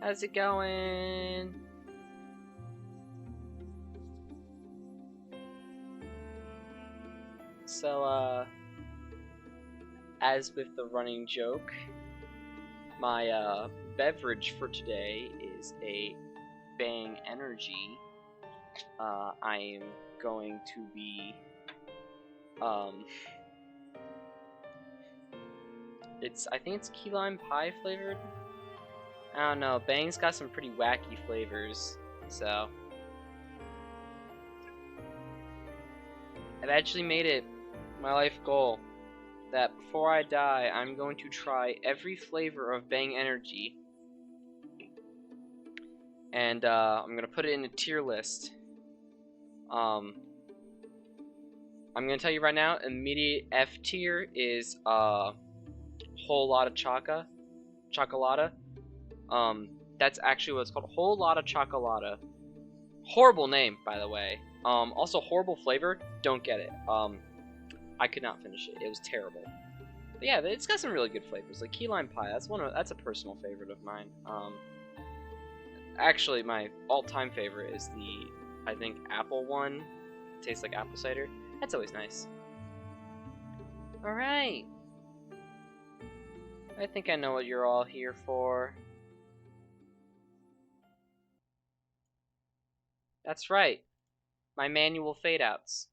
How's it going? So, as with the running joke, my beverage for today is a Bang Energy. I am going to be I think it's key lime pie flavored. I don't know, Bang's got some pretty wacky flavors, so I've actually made it my life goal that before I die, I'm going to try every flavor of Bang Energy, and I'm gonna put it in a tier list. I'm gonna tell you right now, immediate F tier is whole lot of chocolata. That's actually what it's called, whole lot of chocolata. Horrible name, by the way. Also horrible flavor. Don't get it. I could not finish it. It was terrible. But yeah, it's got some really good flavors, like key lime pie. That's a personal favorite of mine. Actually, my all-time favorite is the, I think, apple one. It tastes like apple cider. That's always nice. All right. I think I know what you're all here for. That's right. My manual fade-outs.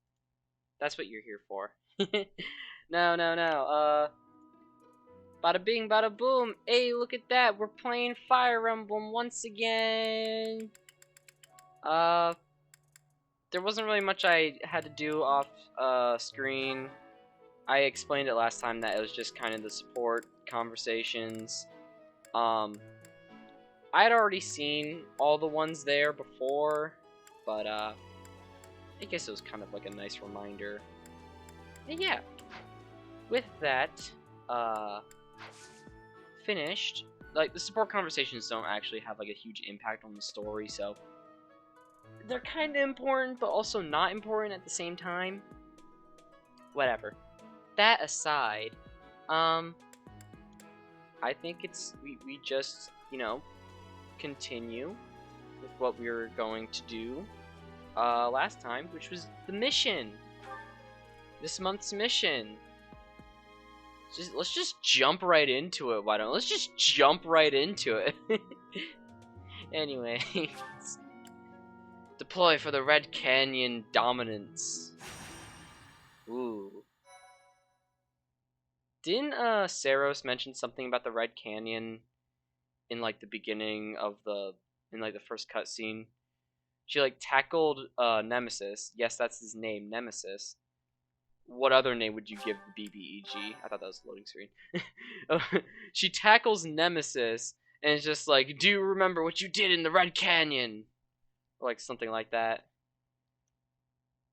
That's what you're here for. No. Bada bing, bada boom. Hey, look at that. We're playing Fire Emblem once again. There wasn't really much I had to do off screen. I explained it last time that it was just kind of the support conversations. I had already seen all the ones there before, but I guess it was kind of like a nice reminder. And yeah, with that finished, like the support conversations don't actually have like a huge impact on the story, so they're kind of important, but also not important at the same time. Whatever. That aside, I think we just, you know, continue with what we were going to do last time, which was the mission. This month's mission. Let's just jump right into it. Why don't let's just jump right into it? Anyways, deploy for the Red Canyon dominance. Ooh. Didn't Saros mention something about the Red Canyon in like the beginning of the first cutscene? She like tackled Nemesis. Yes, that's his name, Nemesis. What other name would you give the BBEG? I thought that was a loading screen. She tackles Nemesis and it's just like, do you remember what you did in the Red Canyon? Or like something like that.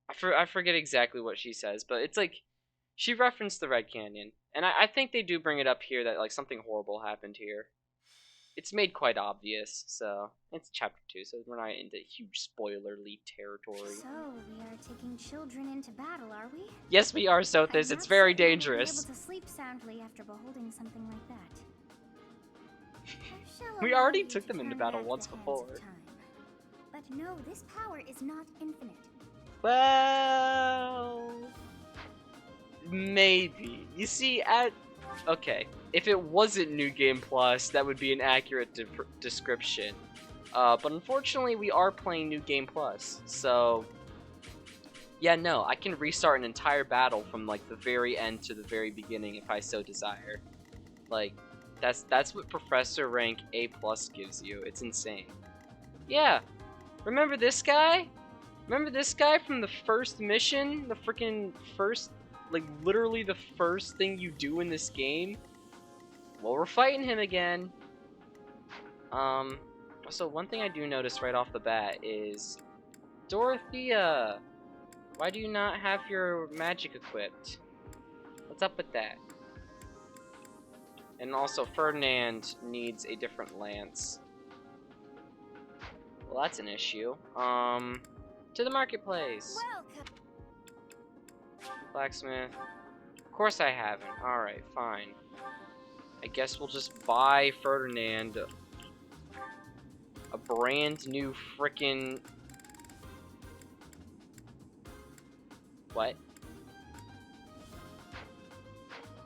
I forget exactly what she says, but it's like she referenced the Red Canyon, and I think they do bring it up here that like something horrible happened here. It's made quite obvious, so it's chapter 2, so we're not into huge spoilerly territory. So we are taking children into battle, are we? Yes, we are, Sothis. It's very dangerous. Able to sleep soundly after beholding something like that. We already took them into battle once before. But no, this power is not infinite. Well, maybe. You see, okay, if it wasn't New Game Plus, that would be an accurate description. But unfortunately, we are playing New Game Plus, so yeah, no, I can restart an entire battle from like the very end to the very beginning if I so desire. Like, that's what Professor rank A+ gives you. It's insane. Yeah, remember this guy? Remember this guy from the first mission? The freaking first, like literally the first thing you do in this game? Well, we're fighting him again. So one thing I do notice right off the bat is, Dorothea, why do you not have your magic equipped? What's up with that? And also Ferdinand needs a different lance. Well, that's an issue. To the marketplace. Welcome. Blacksmith. Of course I haven't. Alright, fine. I guess we'll just buy Ferdinand a brand new frickin' what?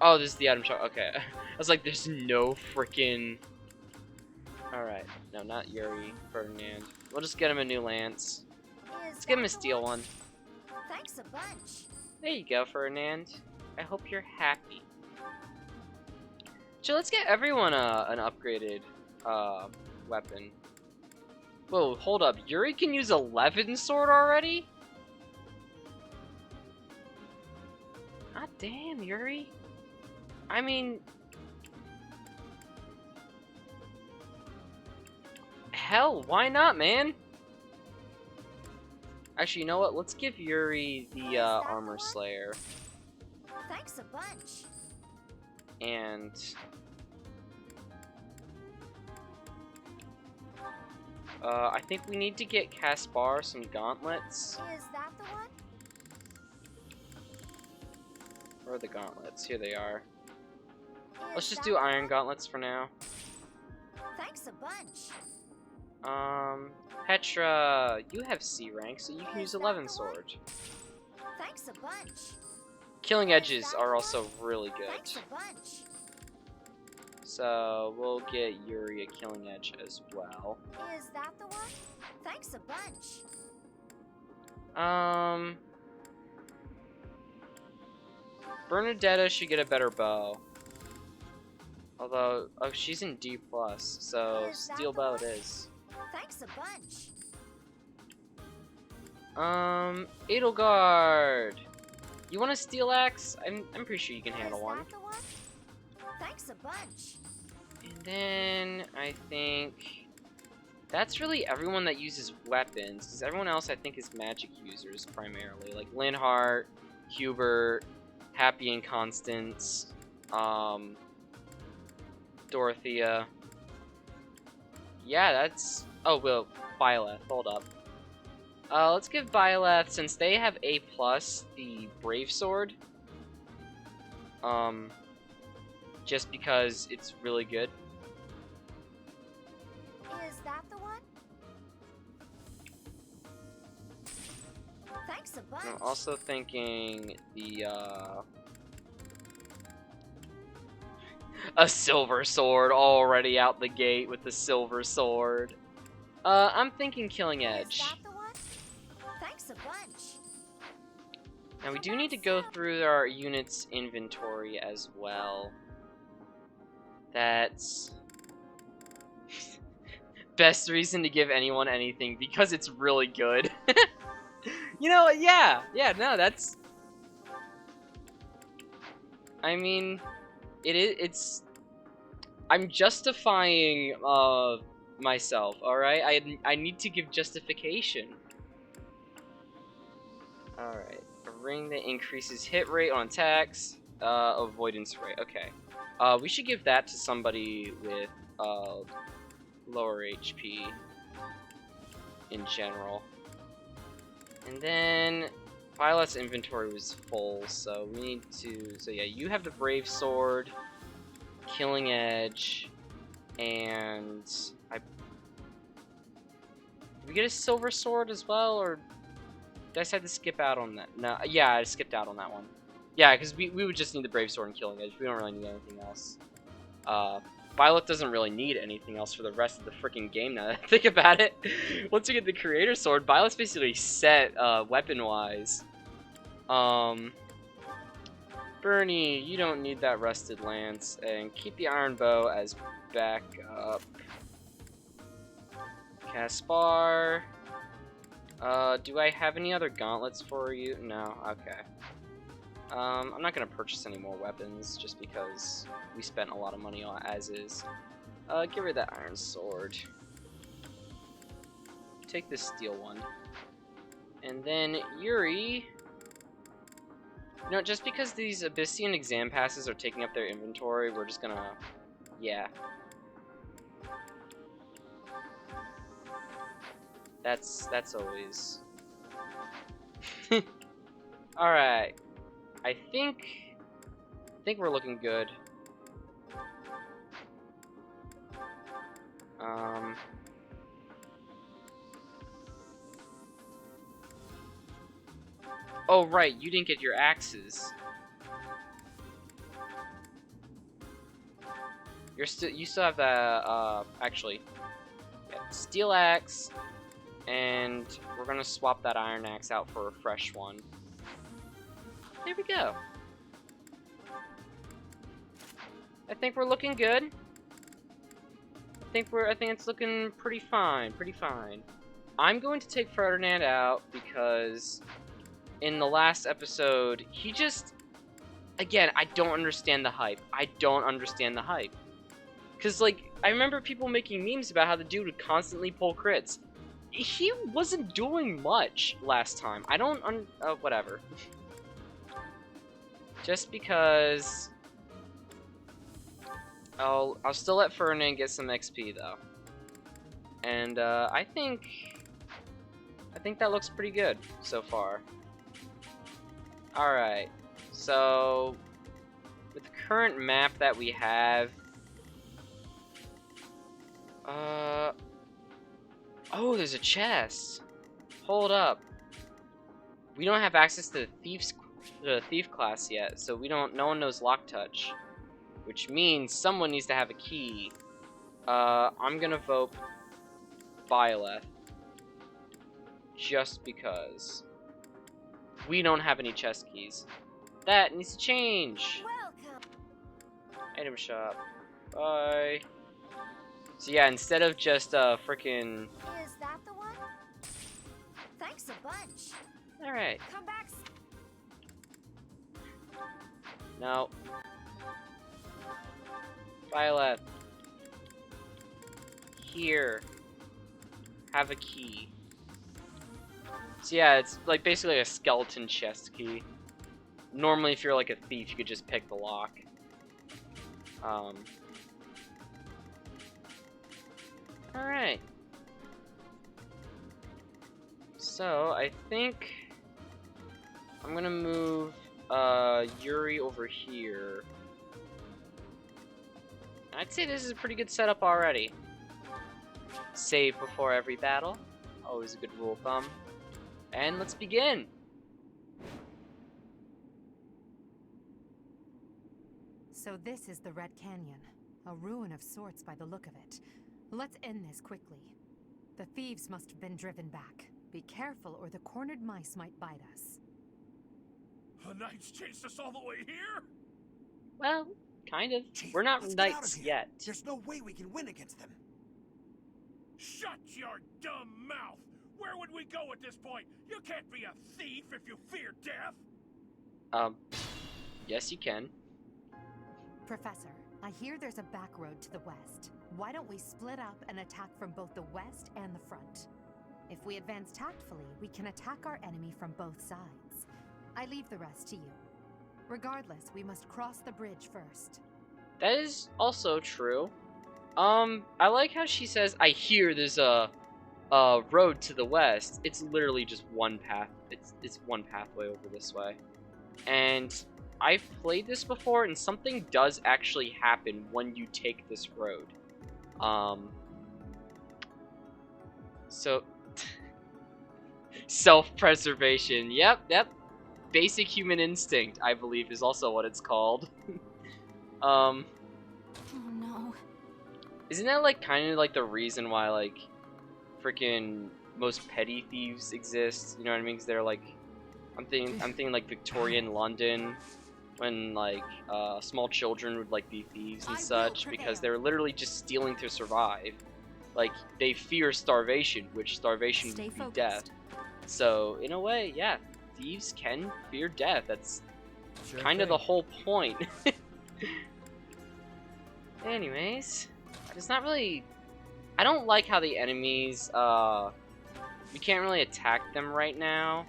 Oh, this is the item shop. Okay. I was like, there's no frickin'. Alright. No, not Yuri. Ferdinand. We'll just get him a new lance. Let's give him a steel one. Thanks a bunch. There you go, Ferdinand. I hope you're happy. So let's get everyone an upgraded weapon. Whoa, hold up. Yuri can use 11 sword already? God damn, Yuri. I mean, hell, why not, man? Actually, you know what? Let's give Yuri the Armor Slayer. Thanks a bunch. And I think we need to get Caspar some gauntlets. Is that the one? Where are the gauntlets? Here they are. Let's Is just that do the iron one? gauntlets for now. Thanks a bunch. Petra, you have C rank, so you can use Is that 11 the one? sword. Thanks a bunch. Killing edges that are the also one? really good. Thanks a bunch. So we'll get Yuri a killing edge as well. Is that the one? Thanks a bunch. Bernadetta should get a better bow. Although, oh, she's in D+, so Is that steel the bow one? it is. Thanks a bunch. Edelgard! You want a steel axe? I'm pretty sure you can handle Is one. that the one? Thanks a bunch. And then, I think that's really everyone that uses weapons, because everyone else I think is magic users primarily, like Linhart, Hubert, Happy and Constance, Dorothea. Yeah, that's... Oh, well, Byleth, hold up. Let's give Byleth, since they have A+, the Brave Sword. Just because it's really good. Is that the one? Thanks a bunch. I'm also thinking the, a silver sword already out the gate with the silver sword. I'm thinking Killing Edge. Is that the one? Thanks a bunch. Now we do need to go through our unit's inventory as well. That's best reason to give anyone anything, because it's really good. You know, yeah, no, that's... I mean, it's... I'm justifying, myself, alright? I need to give justification. Alright, a ring that increases hit rate on attacks, avoidance rate, okay. We should give that to somebody with, lower HP in general. And then Violet's inventory was full, so we need to... So yeah, you have the Brave Sword, Killing Edge, and Did we get a Silver Sword as well, or did I decide to skip out on that? No, yeah, I skipped out on that one. Yeah, because we would just need the Brave Sword and Killing Edge. We don't really need anything else. Violet doesn't really need anything else for the rest of the freaking game now that I think about it. Once we get the Creator Sword, Violet's basically set, weapon-wise. Bernie, you don't need that Rusted Lance, and keep the Iron Bow as backup. Caspar. Do I have any other gauntlets for you? No, okay. I'm not gonna purchase any more weapons, just because we spent a lot of money on as is. Get rid of that iron sword. Take this steel one. And then Yuri... You know, just because these Abyssian exam passes are taking up their inventory, we're just gonna... Yeah. That's always... Alright. I think we're looking good. Oh, right, you didn't get your axes. You still have the, actually, yeah, steel axe, and we're gonna swap that iron axe out for a fresh one. There we go. I think we're looking good. I think it's looking pretty fine, I'm going to take Ferdinand out because in the last episode, he just, again, I don't understand the hype. Cause like, I remember people making memes about how the dude would constantly pull crits. He wasn't doing much last time. I don't whatever. Just because I'll still let Ferdinand get some XP though. And I think that looks pretty good so far. Alright. So with the current map that we have, oh, there's a chest. Hold up. We don't have access to the thief class yet, so no one knows lock touch, which means someone needs to have a key. I'm gonna vote Violet, just because we don't have any chest keys. That needs to change. Welcome. Item shop. Bye. So yeah, instead of just freaking. Is that the one? Thanks a bunch. All right. Come back. No. Violet. Here. Have a key. So yeah, it's like basically a skeleton chest key. Normally, if you're like a thief, you could just pick the lock. Alright. So, I think I'm gonna move Yuri over here. I'd say this is a pretty good setup already. Save before every battle. Always a good rule of thumb. And let's begin! So this is the Red Canyon. A ruin of sorts by the look of it. Let's end this quickly. The thieves must have been driven back. Be careful or the cornered mice might bite us. The knights chased us all the way here? Well, kind of. Chief, We're not let's get out of knights here. yet. There's no way we can win against them. Shut your dumb mouth! Where would we go at this point? You can't be a thief if you fear death! Yes you can. Professor, I hear there's a back road to the west. Why don't we split up and attack from both the west and the front? If we advance tactfully, we can attack our enemy from both sides. I leave the rest to you. Regardless, we must cross the bridge first. That is also true. I like how she says, I hear there's a road to the west. It's literally just one path. It's one pathway over this way. And I've played this before, and something does actually happen when you take this road. So self-preservation. Yep. Basic human instinct, I believe, is also what it's called. Oh no. Isn't that like kind of like the reason why like freaking most petty thieves exist? You know what I mean? 'Cause they're like, I'm thinking like Victorian London, when like small children would like be thieves and such, because they're literally just stealing to survive. Like they fear starvation, which starvation would be death. So in a way, yeah, thieves can fear death. That's kind of the whole point. Anyways, it's not really. I don't like how the enemies. We can't really attack them right now.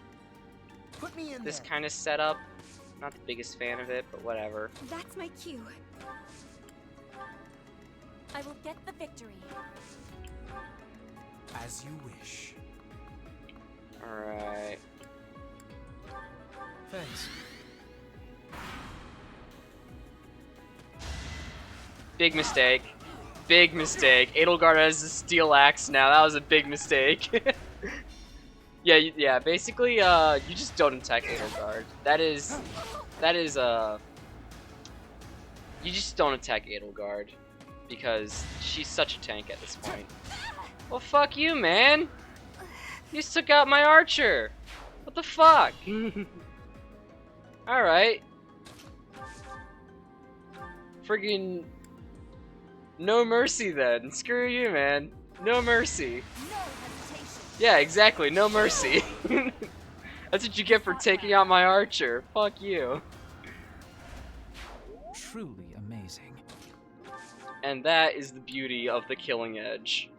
Put me in This there. kind of setup. Not the biggest fan of it, but whatever. That's my cue. I will get the victory. As you wish. Alright. Thanks. Big mistake. Big mistake. Edelgard has a steel axe now. That was a big mistake. Yeah. Basically, you just don't attack Edelgard. That is, you just don't attack Edelgard because she's such a tank at this point. Well, fuck you, man. You just took out my archer. What the fuck? All right. Friggin' no mercy then. Screw you, man. No mercy. Yeah, exactly. No mercy. That's what you get for taking out my archer. Fuck you. Truly amazing. And that is the beauty of the Killing Edge.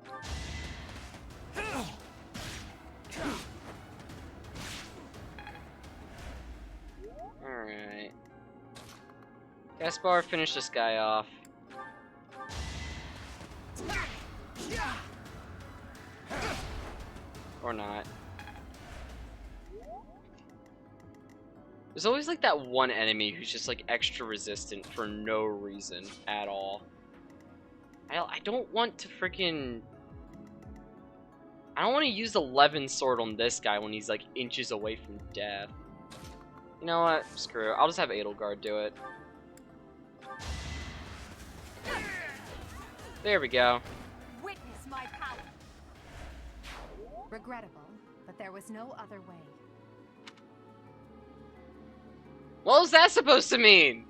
Alright. Gaspar, finish this guy off. Or not. There's always like that one enemy who's just like extra resistant for no reason at all. I don't want to freaking... I don't want to use the 11 sword on this guy when he's like inches away from death. You know what? Screw it. I'll just have Edelgard do it. There we go. Witness my power. Regrettable, but there was no other way. What was that supposed to mean?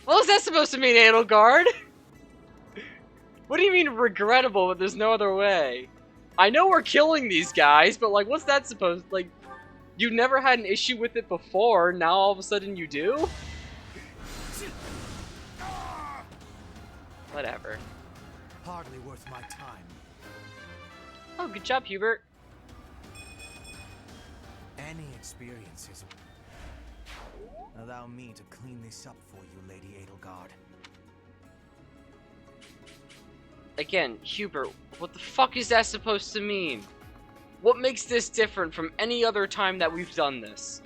What was that supposed to mean, Edelgard? What do you mean regrettable, but there's no other way? I know we're killing these guys, but like, what's that supposed, like, you never had an issue with it before, now all of a sudden you do? Whatever. Hardly worth my time. Oh, good job, Hubert. Any experiences. Allow me to clean this up for you, Lady Edelgard. Again, Hubert, what the fuck is that supposed to mean? What makes this different from any other time that we've done this?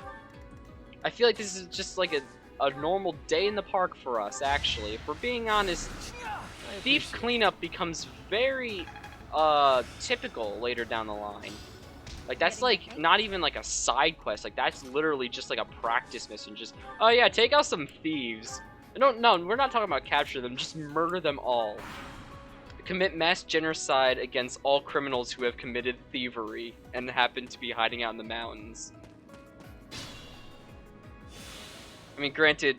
I feel like this is just like a normal day in the park for us, actually. If we're being honest, thief cleanup becomes very typical later down the line. Like, that's like not even like a side quest, like that's literally just like a practice mission. Just, oh yeah, take out some thieves. No, we're not talking about capture them, just murder them all. Commit mass genocide against all criminals who have committed thievery and happen to be hiding out in the mountains. I mean, granted,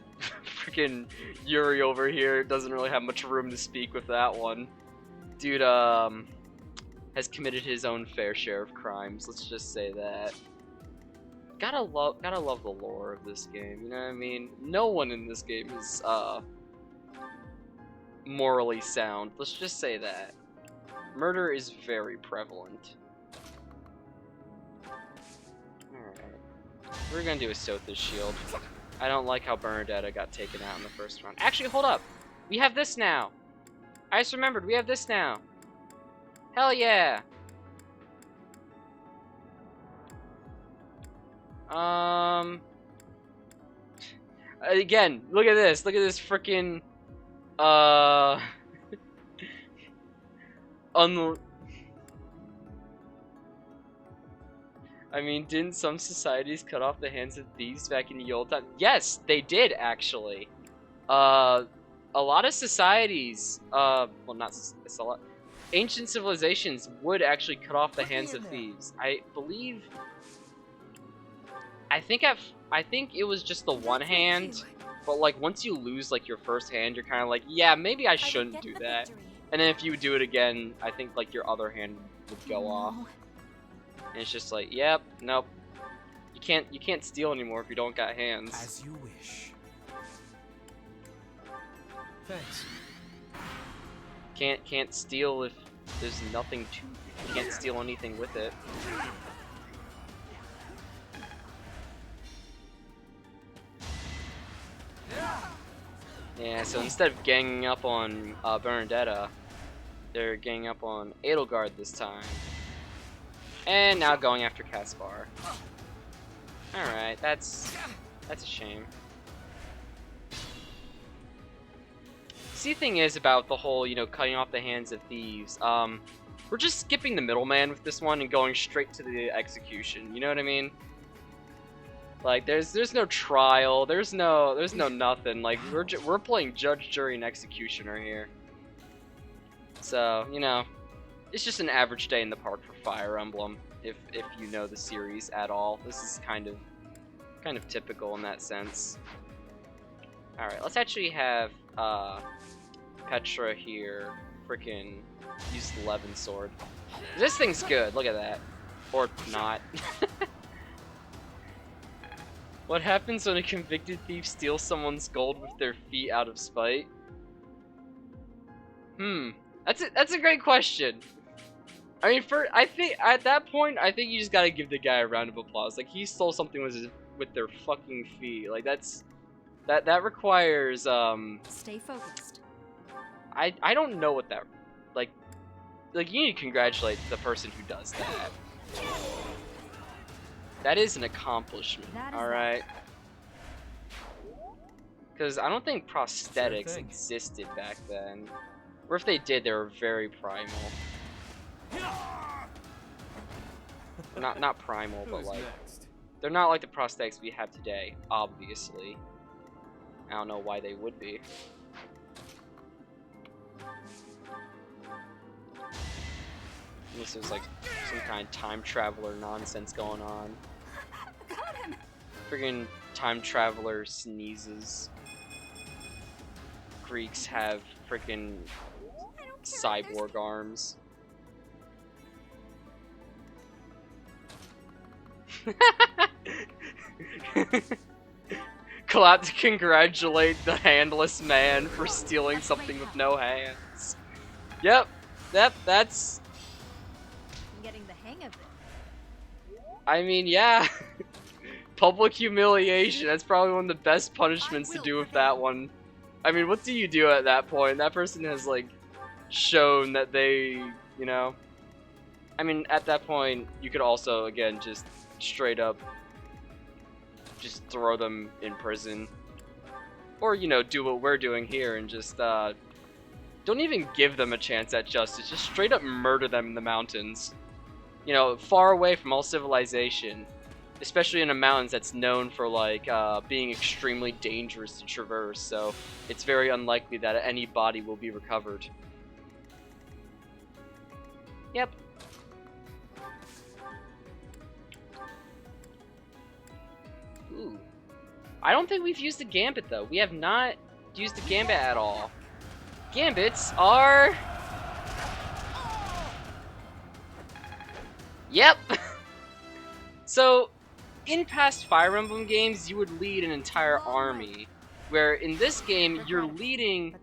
freaking Yuri over here doesn't really have much room to speak with that one. Dude, has committed his own fair share of crimes, let's just say that. Gotta love the lore of this game, you know what I mean? No one in this game is, morally sound. Let's just say that. Murder is very prevalent. Alright. We're gonna do a Sotha's shield. I don't like how Bernadetta got taken out in the first round. Actually, hold up. We have this now. I just remembered, we have this now. Hell yeah. Again, look at this. Look at this freaking I mean, didn't some societies cut off the hands of thieves back in the old time? Yes, they did, actually. A lot of societies, well, not, it's a lot, ancient civilizations would actually cut off the hands of thieves. I believe, I think it was just the one hand. But like once you lose like your first hand, you're kind of like, yeah, maybe I shouldn't do that. And then if you do it again, I think like your other hand would go off. And it's just like, yep, nope. You can't steal anymore if you don't got hands. As you wish. Thanks. Can't steal if there's nothing to. You can't steal anything with it. Yeah, so instead of ganging up on Bernadetta, they're ganging up on Edelgard this time. And now going after Caspar. Alright, that's a shame. See, the thing is about the whole, you know, cutting off the hands of thieves, we're just skipping the middleman with this one and going straight to the execution. You know what I mean? Like there's no trial, there's no nothing. Like we're playing judge, jury, and executioner here. So you know, it's just an average day in the park for Fire Emblem. If you know the series at all, this is kind of typical in that sense. All right, let's actually have Petra here, freaking use the Levin sword. This thing's good. Look at that, or not. What happens when a convicted thief steals someone's gold with their feet out of spite? That's a great question. I mean, I think at that point, I think you just gotta give the guy a round of applause. Like he stole something with their fucking feet. Like that requires Stay focused. I don't know what that like you need to congratulate the person who does that. That is an accomplishment, alright? Because I don't think prosthetics existed back then. Or if they did, they were very primal. Not primal, but like... They're not like the prosthetics we have today, obviously. I don't know why they would be. Unless there's like some kind of time traveler nonsense going on. Got him. Friggin' time traveler sneezes. Greeks have freaking cyborg arms. Clap to congratulate the handless man for stealing something with no hands. Yep, that's... I'm getting the hang of it. I mean, yeah. Public humiliation, that's probably one of the best punishments to do with that one. I mean, what do you do at that point? That person has, like, shown that they, you know... I mean, at that point, you could also, again, just straight up just throw them in prison. Or, you know, do what we're doing here and just, don't even give them a chance at justice. Just straight up murder them in the mountains. You know, far away from all civilization. Especially in the mountains that's known for, like, being extremely dangerous to traverse. So, it's very unlikely that any body will be recovered. Yep. Ooh. I don't think we've used the Gambit, though. We have not used the Gambit at all. Gambits are... Yep! So, in past Fire Emblem games, you would lead an entire army. Where in this game, you're leading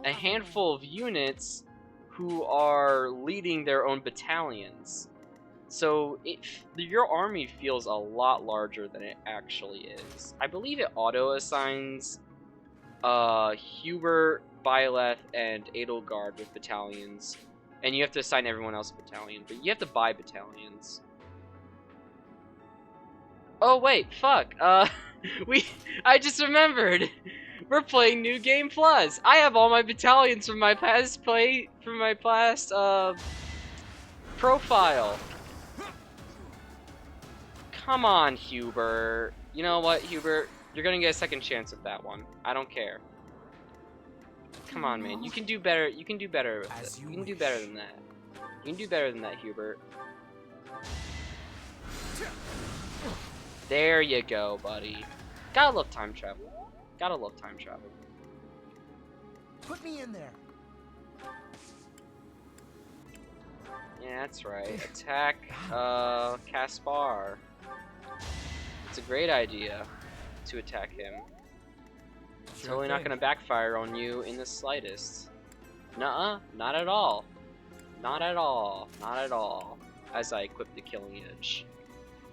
a handful of units who are leading their own battalions. So your army feels a lot larger than it actually is. I believe it auto-assigns Hubert, Byleth, and Edelgard with battalions. And you have to assign everyone else a battalion, but you have to buy battalions. Oh wait, fuck. I just remembered. We're playing New Game Plus. I have all my battalions from my past profile. Come on, Hubert. You know what, Hubert? You're gonna get a second chance at that one. I don't care. Come on, man. You can do better. You can do better with this. You can do better than that. You can do better than that, Hubert. There you go, buddy. Gotta love time travel. Gotta love time travel. Put me in there. Yeah, that's right. Attack, Caspar. It's a great idea to attack him. It's totally not gonna backfire on you in the slightest. Nuh-uh, not at all. Not at all. Not at all. As I equip the Killing Edge.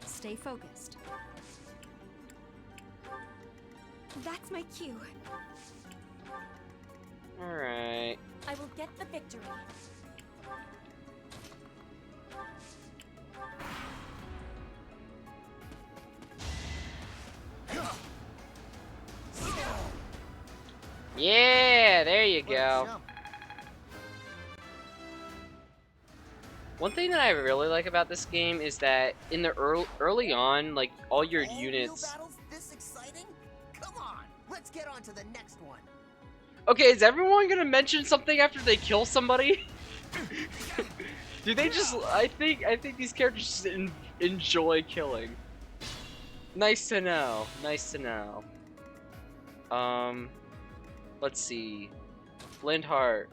Stay focused. That's my cue. Alright. I will get the victory. Yeah, there you go. One thing that I really like about this game is that in the early on, like all your All units. real battles this exciting? Come on, let's get on to the next one. Okay, is everyone gonna mention something after they kill somebody? Do they just? I think these characters just enjoy killing. Nice to know. Nice to know. Let's see. Flindheart.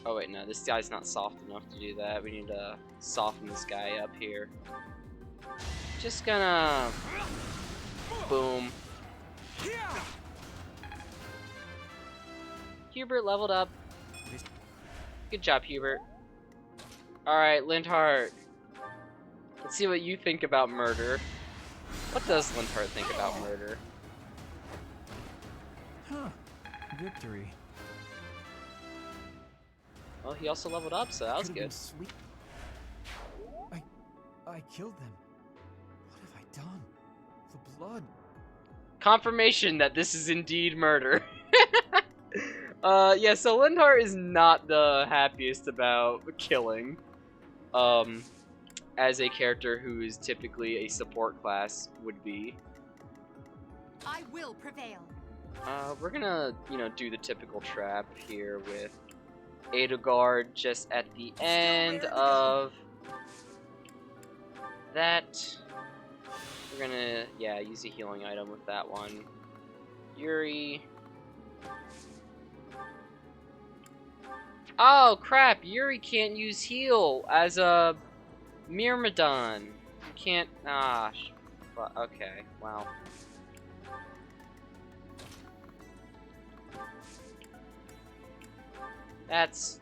Oh wait, no, this guy's not soft enough to do that. We need to soften this guy up here. Just gonna boom. Hubert leveled up. Good job, Hubert. Alright, Lindhart. Let's see what you think about murder. What does Lindhart think about murder? Huh. Victory. Well, he also leveled up, so that was Could've been good. sweet. I killed them. What have I done? The blood. Confirmation that this is indeed murder. Yeah, so Lindhart is not the happiest about killing. As a character who is typically a support class would be. I will prevail. We're gonna, do the typical trap here with Edelgard just at the end of that. We're gonna, use a healing item with that one. Yuri. Oh crap, Yuri can't use heal as a Myrmidon. You can't, okay, wow. That's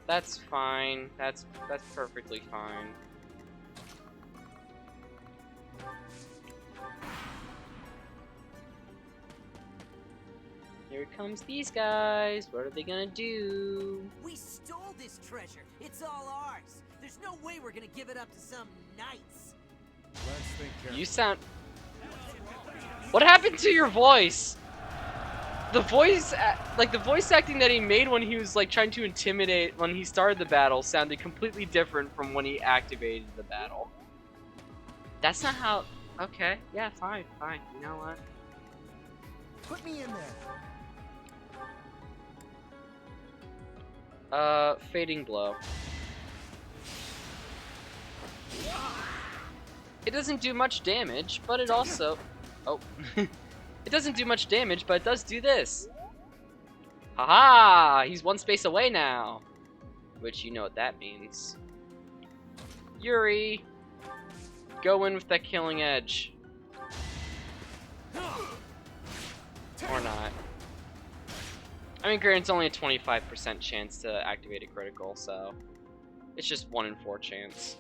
fine. That's perfectly fine. Here comes these guys. What are they gonna do? We stole this treasure. It's all ours. There's no way we're gonna give it up to some knights. Let's think carefully. You sound... What happened to your voice? The voice acting that he made when he was like trying to intimidate when he started the battle sounded completely different from when he activated the battle. That's not how... Okay, yeah, fine. You know what? Put me in there. Fading Blow. It doesn't do much damage, but it also... Oh. It doesn't do much damage, but it does do this. Haha! He's one space away now. Which, you know what that means. Yuri! Go in with that killing edge. Or not. I mean, granted, it's only a 25% chance to activate a critical, so... It's just 1 in 4 chance.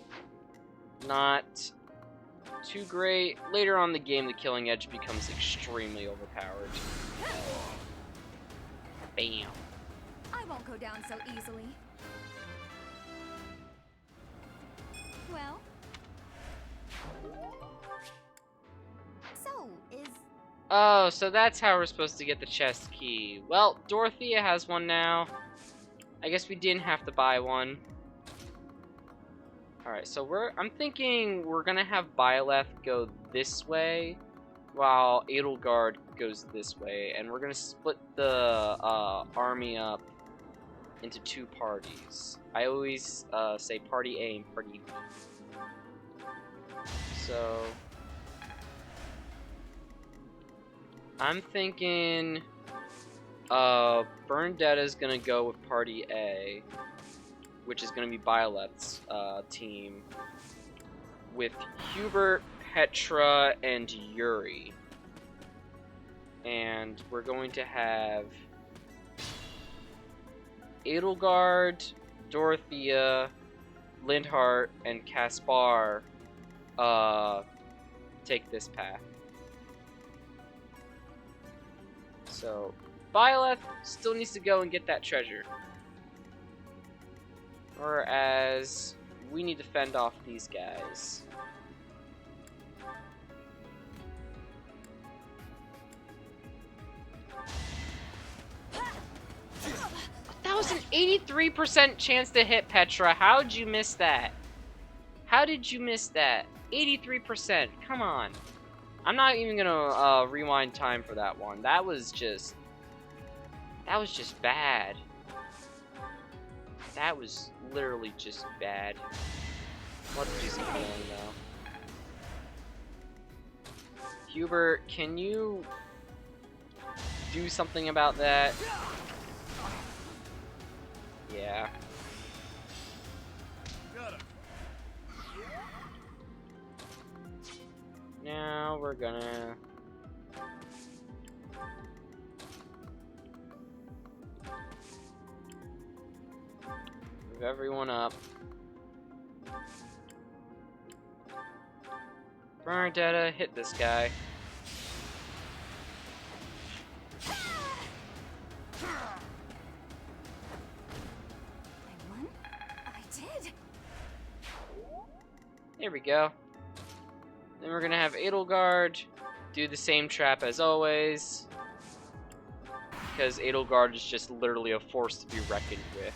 Not too great. Later on in the game, the killing edge becomes extremely overpowered. Bam. I won't go down so easily. Well? So, is... Oh, so that's how we're supposed to get the chest key. Well, Dorothea has one now. I guess we didn't have to buy one. Alright, so I'm thinking we're gonna have Byleth go this way, while Edelgard goes this way, and we're gonna split the army up into 2 parties. I always say party A and party B. So... I'm thinking Berndetta's gonna go with party A, which is gonna be Byleth's team, with Hubert, Petra, and Yuri. And we're going to have Edelgard, Dorothea, Lindhart, and Caspar take this path. So, Byleth still needs to go and get that treasure. Whereas, we need to fend off these guys. That was an 83% chance to hit Petra. How'd you miss that? How did you miss that? 83%. Come on. I'm not even gonna rewind time for that one. That was just bad. That was literally just bad. Let's do some healing though. Hubert, can you do something about that? Yeah. Now we're gonna move everyone up. Bernadetta, hit this guy. I won? I did. There we go. Then we're gonna have Edelgard do the same trap as always, because Edelgard is just literally a force to be reckoned with.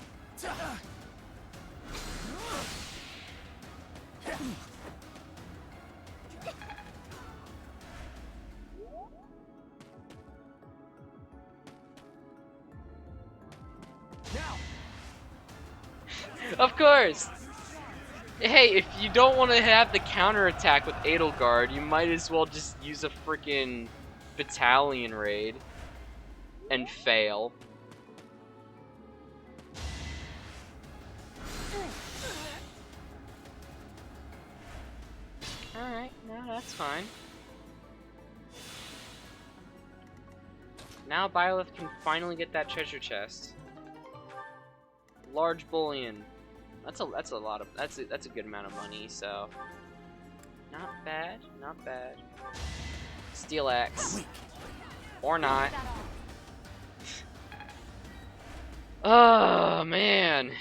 Of course! Hey, if you don't want to have the counterattack with Edelgard, you might as well just use a freaking battalion raid and fail. Alright, no, that's fine. Now Byleth can finally get that treasure chest. Large bullion. That's a lot of that's a good amount of money, so not bad, not bad. Steel axe. Or not. Oh man.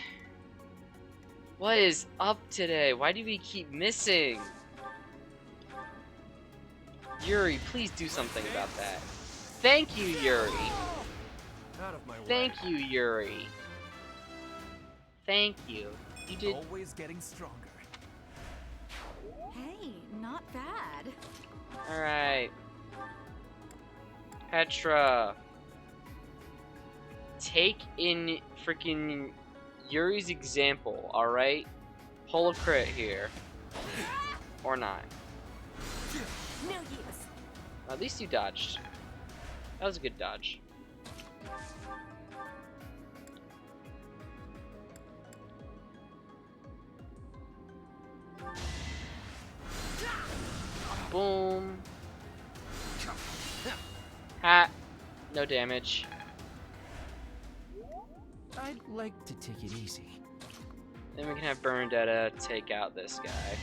What is up today? Why do we keep missing? Yuri, please do something about that. Thank you, Yuri. Out of my way. Thank you, Yuri. Thank you. You did. Always getting stronger. Hey, not bad. Alright. Petra. Take in freaking Yuri's example, alright? Pull a crit here. Or not. No use. At least you dodged. That was a good dodge. Boom. Ha. No damage. I'd like to take it easy. Then we can have Bernadetta take out this guy.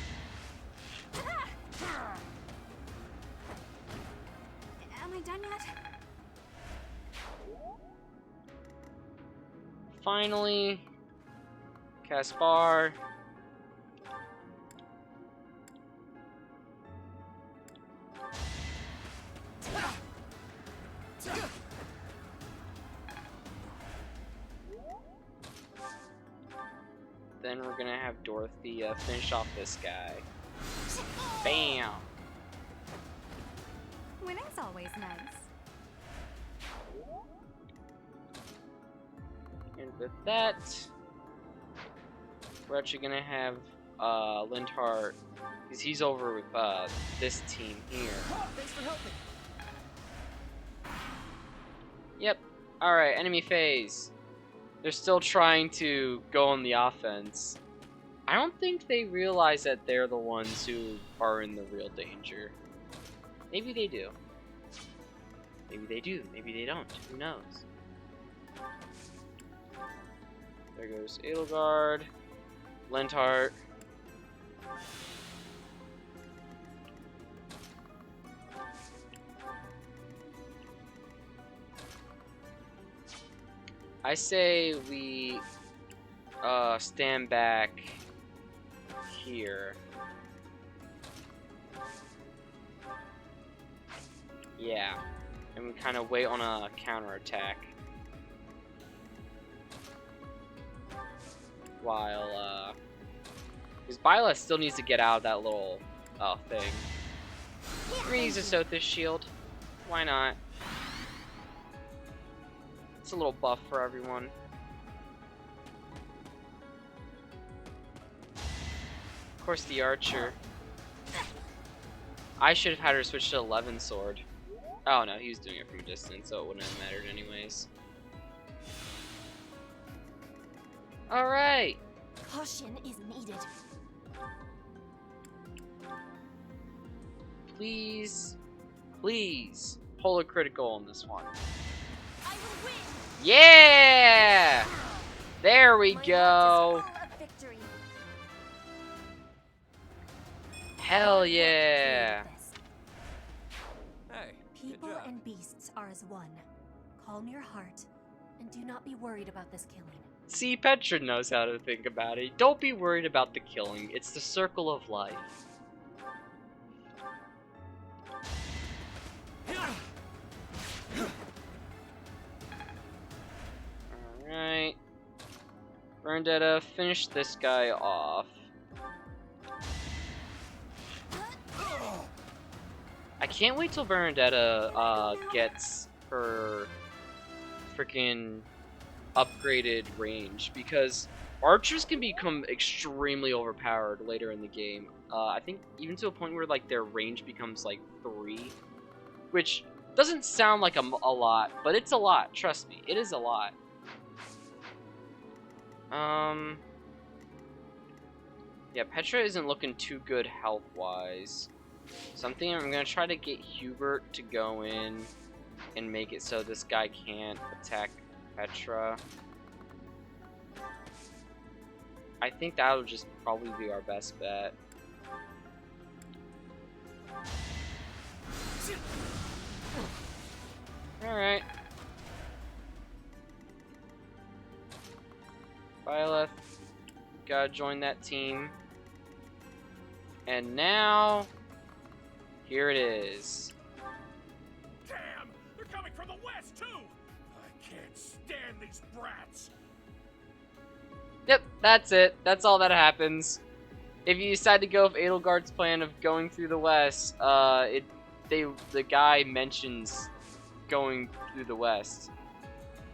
Am I done yet? Finally, Caspar. Then we're gonna have Dorothy finish off this guy. Bam! Winning's always nice. And with that, we're actually gonna have Lindhart, because he's over with this team here. Thanks for helping. Yep. Alright, enemy phase. They're still trying to go on the offense. I don't think they realize that they're the ones who are in the real danger. Maybe they do. Maybe they do. Maybe they don't. Who knows? There goes Edelgard. Lindhart. I say we stand back here. Yeah, and we kind of wait on a counterattack while Because Byleth still needs to get out of that little thing. We're gonna use a Sothis shield. Why not? It's a little buff for everyone. Of course, the archer. I should have had her switch to 11 sword. Oh no, he was doing it from a distance, so it wouldn't have mattered anyways. Alright! Caution is needed. Please, please, pull a critical on this one. I will win. Yeah! There we My go! heart is full of victory. Hell yeah! Hey, good People job. and beasts are as one. Calm your heart and do not be worried about this killing. See, Petra knows how to think about it. Don't be worried about the killing. It's the circle of life. Alright. Vendetta, finish this guy off. I can't wait till Vendetta gets her freaking upgraded range, because archers can become extremely overpowered later in the game. I think even to a point where like their range becomes like 3, which doesn't sound like a lot, but it's a lot. Trust me, it is a lot. Yeah, Petra isn't looking too good health-wise. So I'm gonna try to get Hubert to go in and make it so this guy can't attack Petra. I think that'll just probably be our best bet. Alright. Byleth, gotta join that team. And now, here it is. Damn! They're coming from the west, too! I can't stand these brats! Yep, that's it. That's all that happens. If you decide to go with Edelgard's plan of going through the west, the guy mentions going through the west,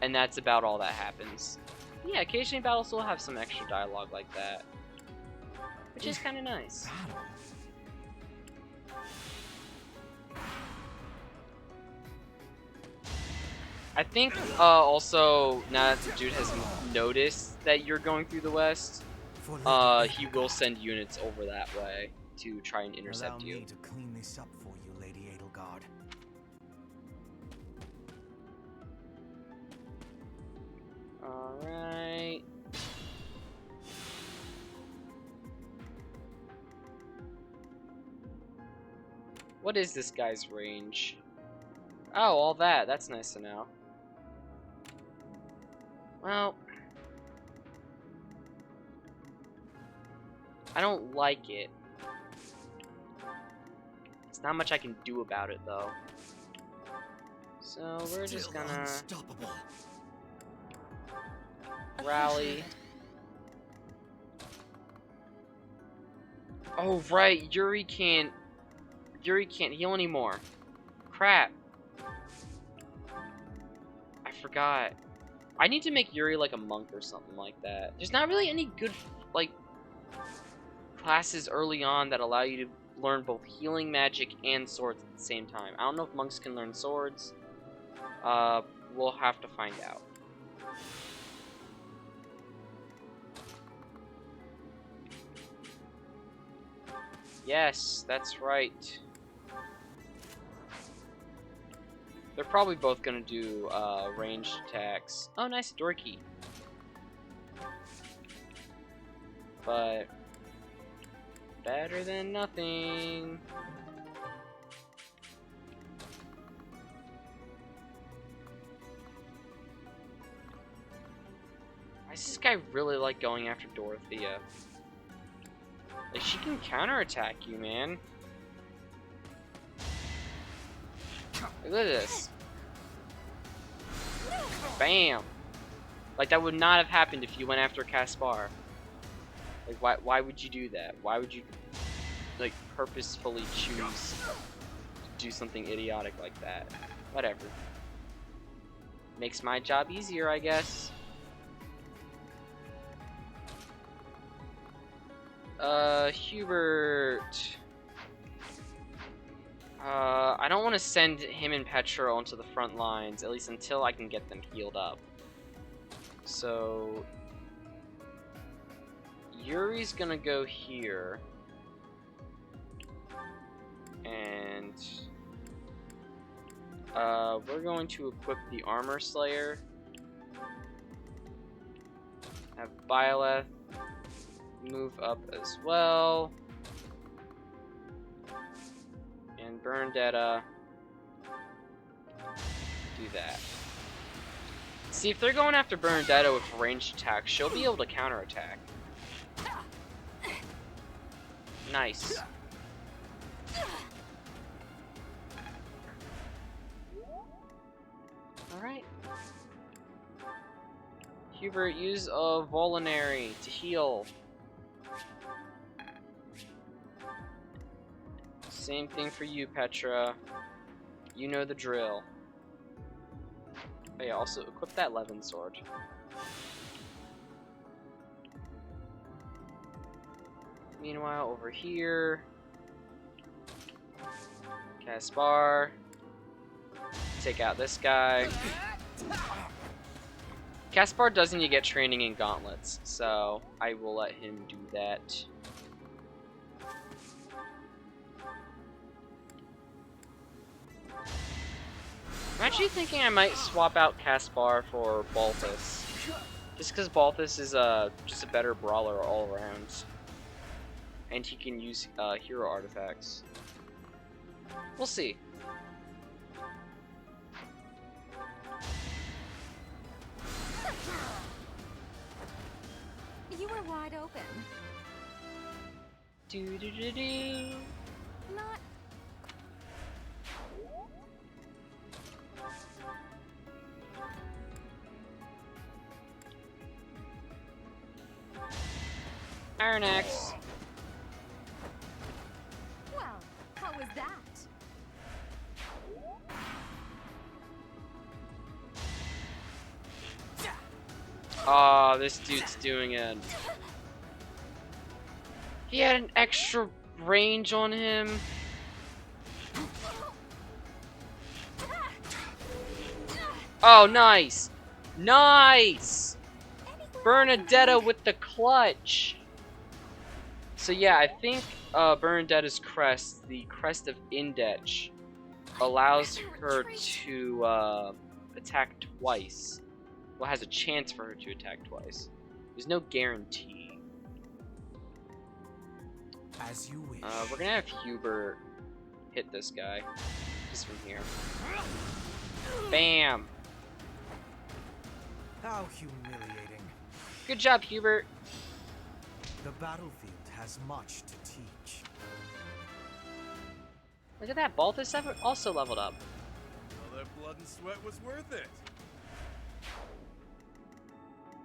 and that's about all that happens. Yeah, occasionally battles will have some extra dialogue like that, which is kind of nice. Battle. I think also now that the dude has noticed that you're going through the west, he will send units over that way to try and intercept Allow you. me to clean this up for you, Lady Edelgard. Alright. What is this guy's range? Oh, all that. That's nice to know. Well, I don't like it. There's not much I can do about it, though. So we're just Still gonna unstoppable. rally. Oh right, Yuri can't heal anymore. Crap. I forgot. I need to make Yuri like a monk or something like that. There's not really any good like classes early on that allow you to learn both healing magic and swords at the same time. I don't know if monks can learn swords. We'll have to find out. Yes, that's right. They're probably both gonna do ranged attacks. Oh, nice door key. But better than nothing. Why does this guy really like going after Dorothea? Like, she can counterattack you, man. Look at this. Bam! Like, that would not have happened if you went after Caspar. Like, why would you do that? Why would you, like, purposefully choose to do something idiotic like that? Whatever. Makes my job easier, I guess. Hubert. I don't want to send him and Petra onto the front lines, at least until I can get them healed up. So Yuri's gonna go here, and we're going to equip the Armor Slayer. Have Byleth move up as well. And Bernadetta do that. See, if they're going after Bernadetta with ranged attack, she'll be able to counterattack. Nice. Alright. Hubert, use a Volinary to heal. Same thing for you, Petra. You know the drill. Oh yeah, also equip that Levin sword. Meanwhile, over here, Caspar, take out this guy. Caspar doesn't get training in gauntlets, so I will let him do that. I'm actually thinking I might swap out Caspar for Balthus. Just because Balthus is just a better brawler all around. And he can use hero artifacts. We'll see. You were wide open. Do-do-do-do. Not. Iron Axe. Well, how was that? Aw, this dude's doing it. He had an extra range on him. Oh, nice! Nice! Bernadetta with the clutch! So yeah, I think Bernadetta's crest, the crest of Indech, allows her to attack twice. Well, has a chance for her to attack twice. There's no guarantee. As you wish. We're gonna have Hubert hit this guy just from here. Bam! How humiliating. Good job, Hubert. The battlefield has much to teach. Look at that, Balthus also leveled up. Well, their blood and sweat was worth it.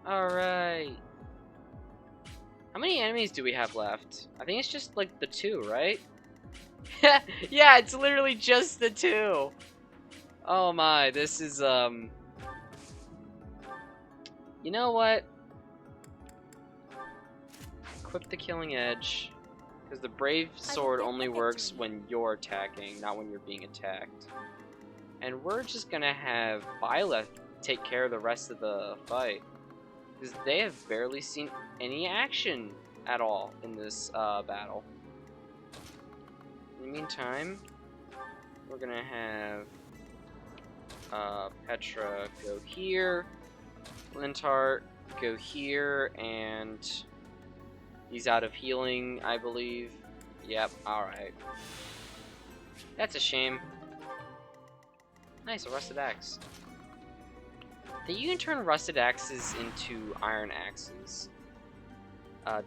Alright. How many enemies do we have left? I think it's just like the 2, right? Yeah, it's literally just the 2. Oh my, this is you know what? Equip the Killing Edge, because the Brave Sword only works when you're attacking, not when you're being attacked. And we're just gonna have Byleth take care of the rest of the fight, because they have barely seen any action at all in this battle. In the meantime, we're gonna have Petra go here, Lintart go here, and he's out of healing, I believe. Yep, alright. That's a shame. Nice, a rusted axe. That you can turn rusted axes into iron axes.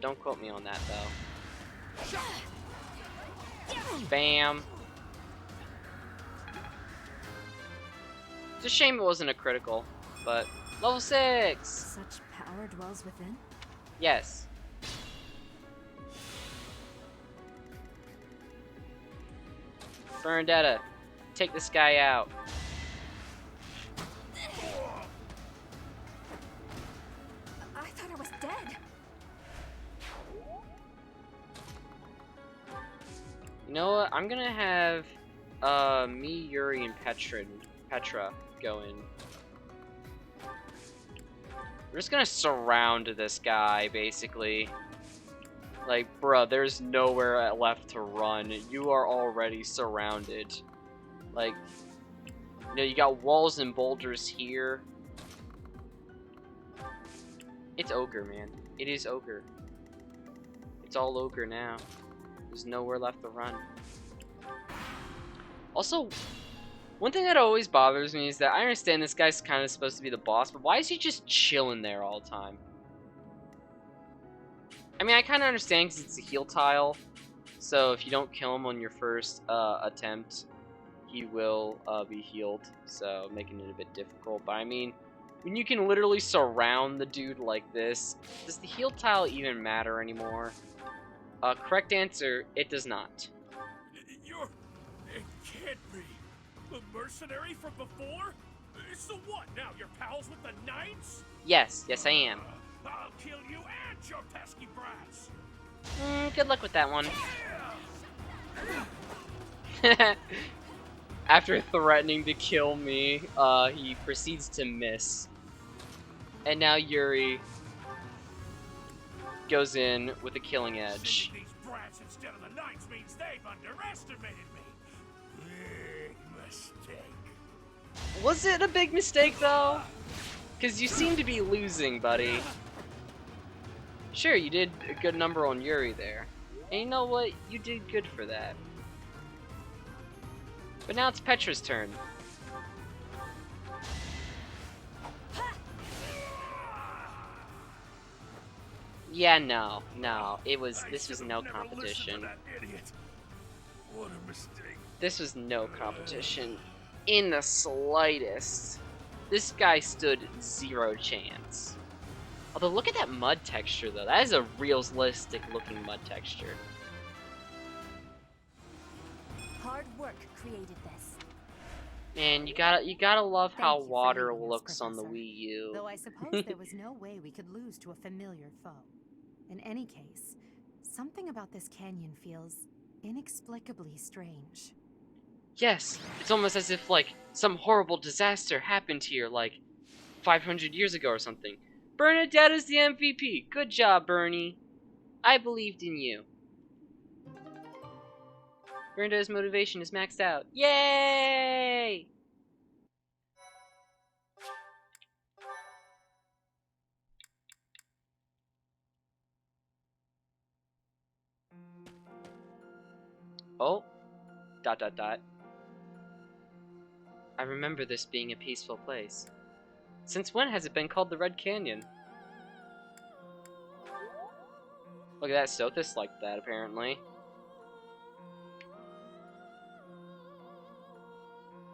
Don't quote me on that though. Bam. It's a shame it wasn't a critical, but level 6! Such power dwells within? Yes. Bernadetta, take this guy out. I thought I was dead. You know what? I'm gonna have me, Yuri, and Petra go in. We're just gonna surround this guy, basically. Like, bruh, there's nowhere left to run. You are already surrounded. Like, you know, you got walls and boulders here. It's ogre, man. It is ogre. It's all ogre now. There's nowhere left to run. Also, one thing that always bothers me is that I understand this guy's kind of supposed to be the boss, but why is he just chilling there all the time? I mean, I kind of understand because it's a heal tile, so if you don't kill him on your first attempt, he will be healed, so making it a bit difficult. But I mean, when you can literally surround the dude like this, does the heal tile even matter anymore? Correct answer, it does not. It can't be. The mercenary from before? So what now, you're pals with the Knights? Yes, I am. I'll kill you and your pesky brats! Good luck with that one. After threatening to kill me, he proceeds to miss. And now Yuri goes in with a killing edge. Sending these brats instead of the Knights means they've underestimated me. Big mistake. Was it a big mistake, though? Because you seem to be losing, buddy. Sure, you did a good number on Yuri there. And you know what? You did good for that. But now it's Petra's turn. Yeah, no. This was no competition. What a mistake. This was no competition in the slightest. This guy stood zero chance. Although, look at that mud texture, though. That is a realistic-looking mud texture. Hard work created this. Man, you gotta love how Thank you for water leading us, looks on the Professor. Wii U. Though I suppose there was no way we could lose to a familiar foe. In any case, something about this canyon feels inexplicably strange. Yes, it's almost as if, like, some horrible disaster happened here, like, 500 years ago or something. Bernadetta's the MVP. Good job, Bernie. I believed in you. Bernadetta's motivation is maxed out. Yay! Oh. ... I remember this being a peaceful place. Since when has it been called the Red Canyon? Look at that, Sothis liked that, apparently.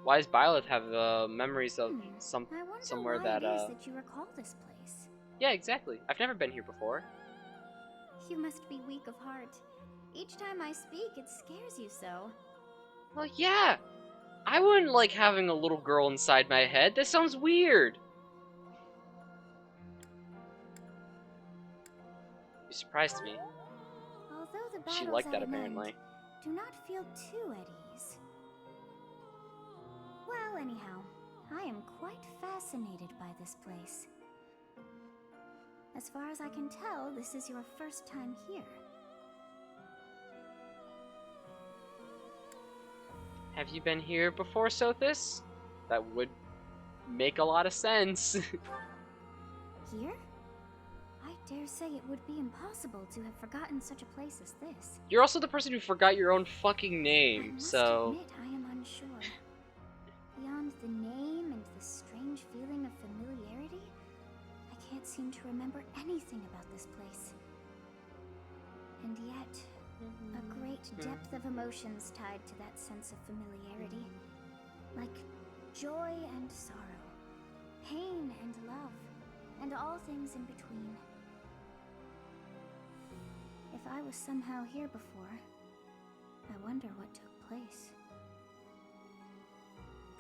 Why does Byleth have memories of somewhere that that you recall this place. Yeah, exactly. I've never been here before. You must be weak of heart. Each time I speak, it scares you so. Well, yeah. I wouldn't like having a little girl inside my head. That sounds weird. You surprised me. Although the She battle's liked that, at an apparently. end, do not feel too at ease. Well, anyhow, I am quite fascinated by this place. As far as I can tell, this is your first time here. Have you been here before, Sothis? That would make a lot of sense. Here? I dare say it would be impossible to have forgotten such a place as this. You're also the person who forgot your own fucking I name, must so... admit I am unsure. Beyond the name and the strange feeling of familiarity, I can't seem to remember anything about this place. And yet, a great depth of emotions tied to that sense of familiarity. Like joy and sorrow, pain and love, and all things in between. If I was somehow here before, I wonder what took place.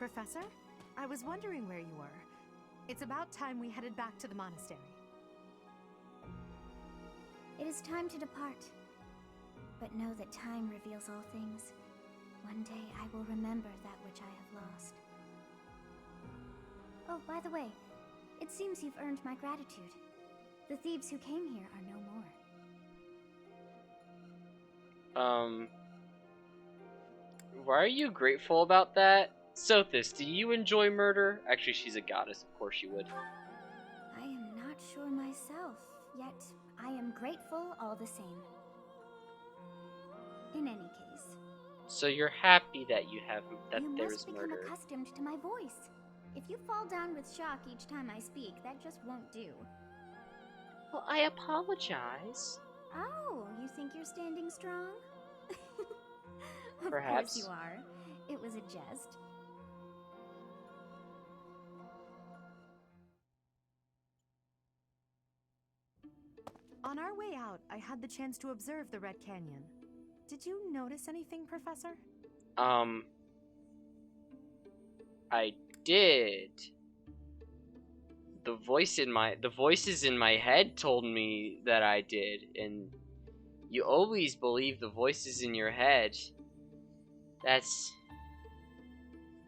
Professor? I was wondering where you were. It's about time we headed back to the monastery. It is time to depart. But know that time reveals all things. One day I will remember that which I have lost. Oh, by the way, it seems you've earned my gratitude. The thieves who came here are no more. Why are you grateful about that? Sothis, do you enjoy murder? Actually, she's a goddess, of course you would. I am not sure myself, yet I am grateful all the same. In any case, So you're happy that you have that you there's must become murder. accustomed to my voice. If you fall down with shock each time I speak, that just won't do. Well, I apologize. Oh, you think you're standing strong? Of Perhaps. course you are. It was a jest. On our way out, I had the chance to observe the Red Canyon. Did you notice anything, Professor? I did. The voices in my head told me that I did, and you always believe the voices in your head. That's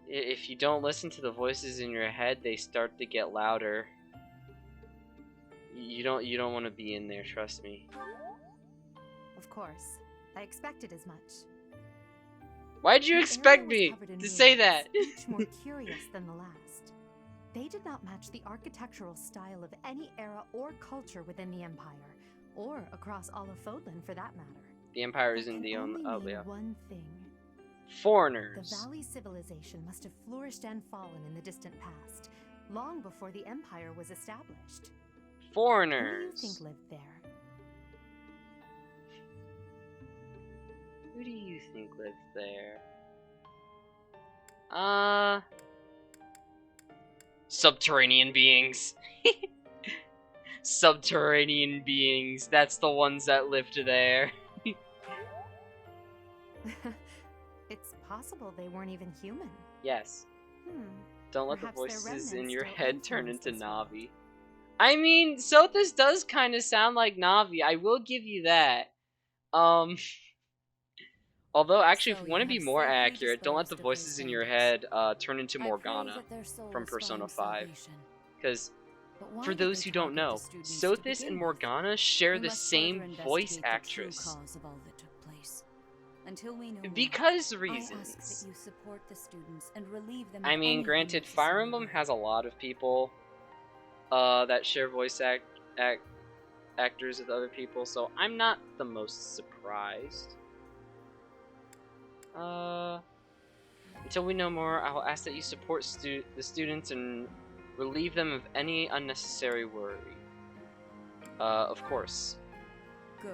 if you don't listen to the voices in your head, they start to get louder. You don't want to be in there, trust me. Of course. I expected as much. Why'd you The expect area was me covered in to say ruins, that? each more curious than the last. They did not match the architectural style of any era or culture within the Empire, or across all of Fodlan for that matter. The Empire That isn't can the only only. Oh mean yeah. one thing. The Foreigners. Valley civilization must have flourished and fallen in the distant past, long before the Empire was established. Who do you Foreigners. think lived there? Who do you think lives there? Subterranean beings. Subterranean beings. That's the ones that lived there. It's possible they weren't even human. Yes. Don't let Perhaps the their voices in remnants your still head turn influence into this world. Navi. I mean, Sothis does kind of sound like Navi. I will give you that. Although, actually, if So you you want to be have more safely accurate, don't let the disposed of those voices in your bandits. head turn into I pray Morgana that their souls from Persona find 5. salvation. Because, But why for did those they who don't target know, the students to Sothis begin and with? Morgana share We the must same further voice investigate the true actress. cause of all that took place. Until we know more, Because I ask reasons. that you support the students and relieve them. I of mean, anything granted, necessary Fire Emblem worry. has a lot of people that share voice actors with other people, so I'm not the most surprised. Until we know more, I will ask that you support the students and relieve them of any unnecessary worry. Of course. Good.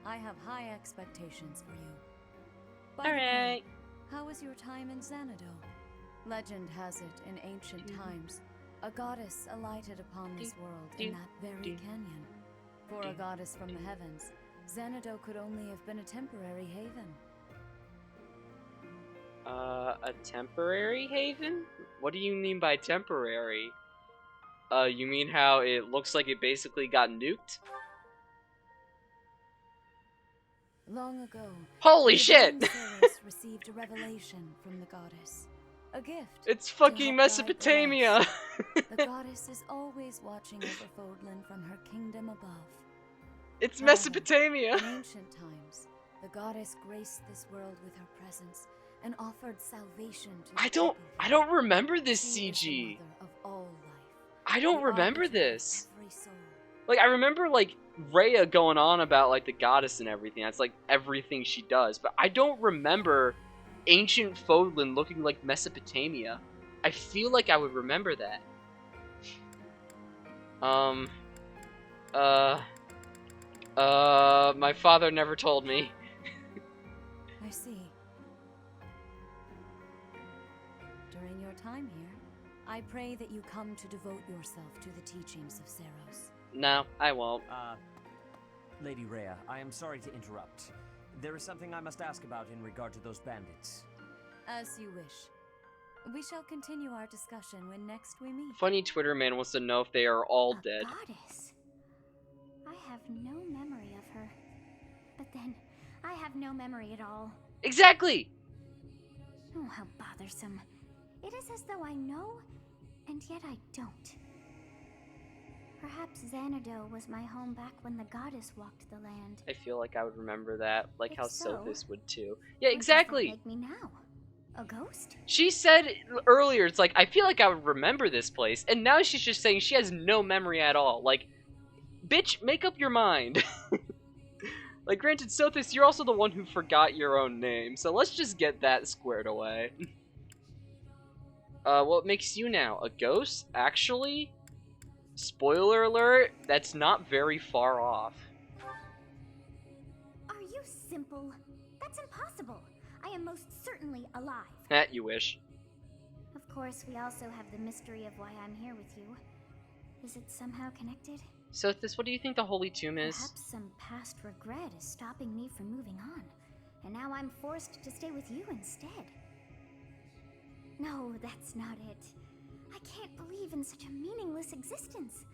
I have high expectations for you. By the way, Alright. how was your time in Xanadu? Legend has it, in ancient times, a goddess alighted upon this world in that very canyon. For a goddess from the heavens, Xanadu could only have been a temporary haven. A temporary haven? What do you mean by temporary? You mean how it looks like it basically got nuked? Long ago, Holy the shit! divine Ceres received a revelation from the goddess. A gift. It's to fucking help guide the Mesopotamia! lost. The goddess is always watching over Fodlan from her kingdom above. It's However, Mesopotamia! In ancient times, the goddess graced this world with her presence and offered salvation to the I people don't remember this She is the CG. mother of all life, I don't the remember arbiter of this. every soul. Like, I remember, like, Rhea going on about, like, the goddess and everything. That's, like, everything she does. But I don't remember ancient Fodlan looking like Mesopotamia. I feel like I would remember that. My father never told me. I see. During your time here, I pray that you come to devote yourself to the teachings of Ceros. No, I won't. Lady Rhea, I am sorry to interrupt. There is something I must ask about in regard to those bandits. As you wish. We shall continue our discussion when next we meet. Funny Twitter man wants to know if they are all A dead. goddess. I have no memory of her. But then, I have no memory at all. Exactly! Oh, how bothersome. It is as though I know, and yet I don't. Perhaps Xanadu was my home back when the goddess walked the land. I feel like I would remember that, like If how so, Sophis would too. Yeah, What exactly! does that make me now? A ghost? She said earlier, it's like, I feel like I would remember this place, and now she's just saying she has no memory at all. Like, bitch, make up your mind. Like, granted, Sophis, you're also the one who forgot your own name, so let's just get that squared away. What makes you now? A ghost? Actually, spoiler alert, that's not very far off. Are you simple? That's impossible. I am most certainly alive. That you wish. Of course, we also have the mystery of why I'm here with you. Is it somehow connected? Sophis, what do you think the Holy Tomb is? Perhaps some past regret is stopping me from moving on, and now I'm forced to stay with you instead. No, that's not it. I can't believe in such a meaningless existence.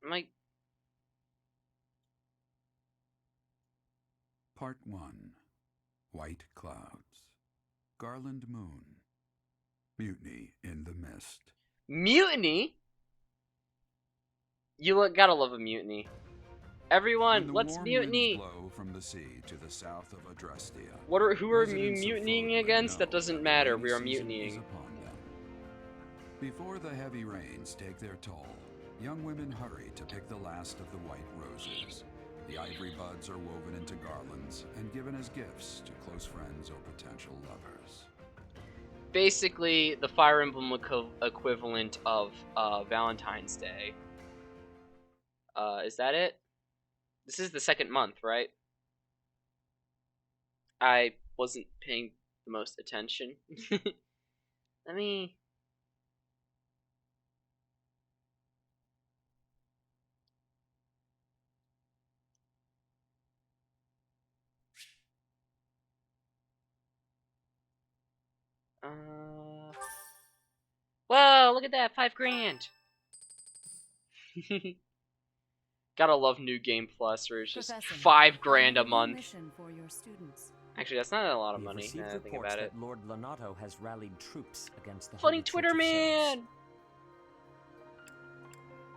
My Part 1. White Clouds. Garland Moon. Mutiny in the Mist. mutiny? Gotta love a mutiny. Everyone, let's mutiny! Blow from the sea to the south of Adrestia. Who are you Residents of mutinying Fodlan against? know That doesn't the matter, rainy we are season is mutinying. upon them. Before the heavy rains take their toll, young women hurry to pick the last of the white roses. The ivory buds are woven into garlands and given as gifts to close friends or potential lovers. Basically, the Fire Emblem equivalent of Valentine's Day. Is that it? This is the second month, right? I wasn't paying the most attention. Let me... Whoa, look at that, 5 grand! Gotta love New Game Plus, where it's just Professor, 5 I grand have a new month. mission for your students. Actually, that's not a lot of We have money, received now that I think reports about it. that Lord Lonato has rallied troops against the Funny Holy Church Twitter of Shadows. man!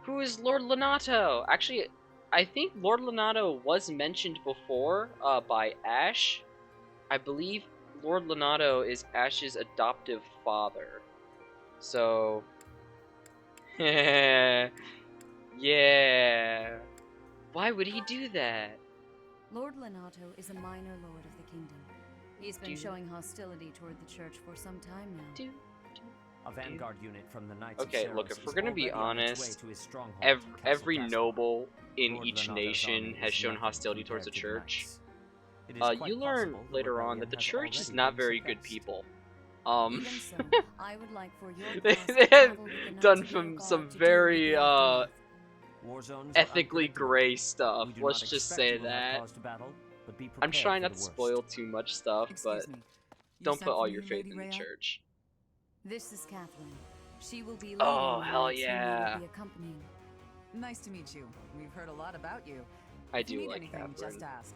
Who is Lord Lonato? Actually, I think Lord Lonato was mentioned before by Ash. I believe Lord Lonato is Ash's adoptive father. So... yeah. Why would he do that? Lord Lonato is a minor lord of the kingdom. He's been showing hostility toward the church for some time now. A vanguard unit from the Knights Okay, of look, Saros if we're is gonna be already on its way honest, to his stronghold, every Castle noble in Lord each Lonato's nation army has is shown nothing hostility towards the compared to church. Knights. It is quite You learn possible the later on rebellion that the has church is already not been very good suppressed. people. Even so, I would like for your They cause to have travel with the Knights done of some Beauregard to deal very with the aftermath. War zones are ethically unpredictable. gray stuff. We do Let's not just expect say you will have that. cause to battle, but be I'm prepared trying for not the to worst. spoil too much stuff, but Excuse me. You don't sent put all for your me, faith Lady in the Rhea? church. This is Catherine. She will be leading Oh, the hell knights whom you yeah. will be accompanying. Nice to meet you. We've heard a lot about you. I If you do need like anything, Catherine. just ask.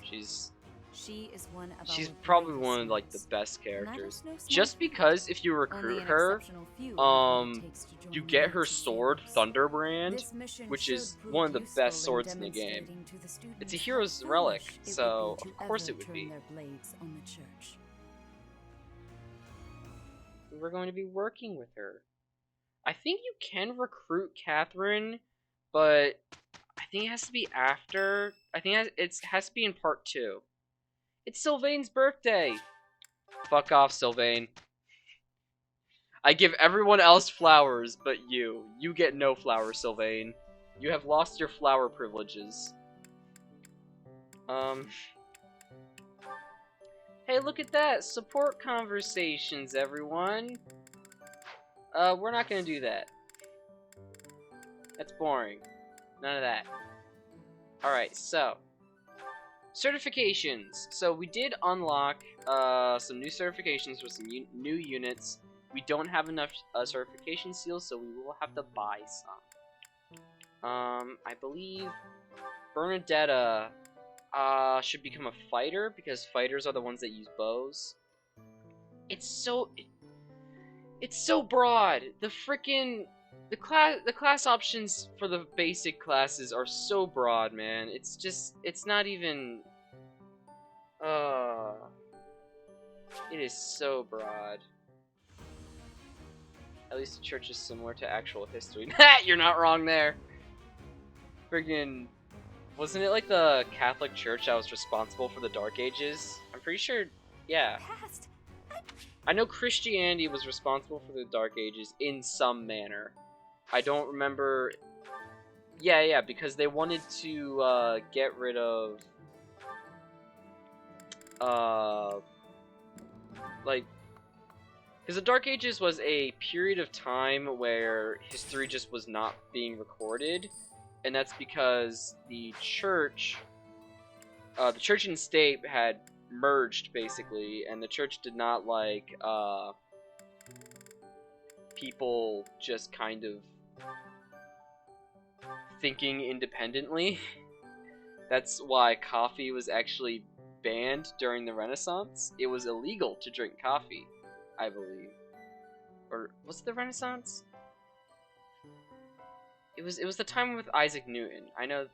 She is one of She's our probably bravest one of like the knights. best And that characters. is no small Just feat. because if you Only recruit an her, exceptional few have what it takes to join you the get her ranks of sword, Saros. Thunderbrand, This mission which should is prove one of the useful best swords in the game. demonstrating to the students It's a how hero's relic, foolish it would so be to of course ever it would turn be. their blades on the church. We're going to be working with her. I think you can recruit Catherine, but I think it has to be after. I think it has to be in part 2. It's Sylvain's birthday! Fuck off, Sylvain. I give everyone else flowers, but you. You get no flowers, Sylvain. You have lost your flower privileges. Hey, look at that! Support conversations, everyone! We're not gonna do that. That's boring. None of that. Alright, so. Certifications. So we did unlock some new certifications for some new units. We don't have enough certification seals, so we will have to buy some. I believe Bernadetta should become a fighter, because fighters are the ones that use bows. It's so broad. The class options for the basic classes are so broad, man. It's not even it is so broad. At least the church is similar to actual history. You're not wrong there. Friggin', wasn't it like the Catholic Church that was responsible for the Dark Ages? I'm pretty sure, yeah. Past. I know Christianity was responsible for the Dark Ages in some manner. I don't remember. Yeah, because they wanted to get rid of like, because the Dark Ages was a period of time where history just was not being recorded, and that's because the church and state had merged, basically, and the church did not like people just kind of thinking independently. That's why coffee was actually banned during the Renaissance. It was illegal to drink coffee, I believe. Or was it the Renaissance? It was the time with Isaac Newton. I know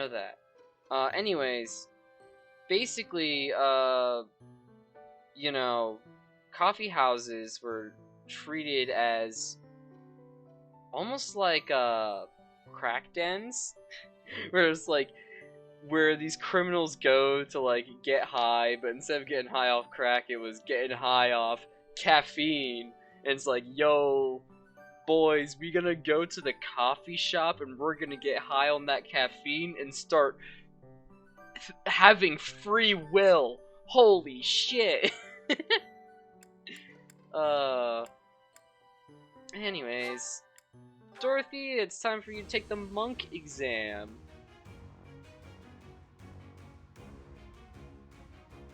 that. Anyways, basically, you know, coffee houses were treated as almost like crack dens, where it's like where these criminals go to like get high, but instead of getting high off crack, it was getting high off caffeine. And it's like, yo, boys, we gonna go to the coffee shop and we're gonna get high on that caffeine and start having free will. Holy shit. Anyways, Dorothy, it's time for you to take the monk exam.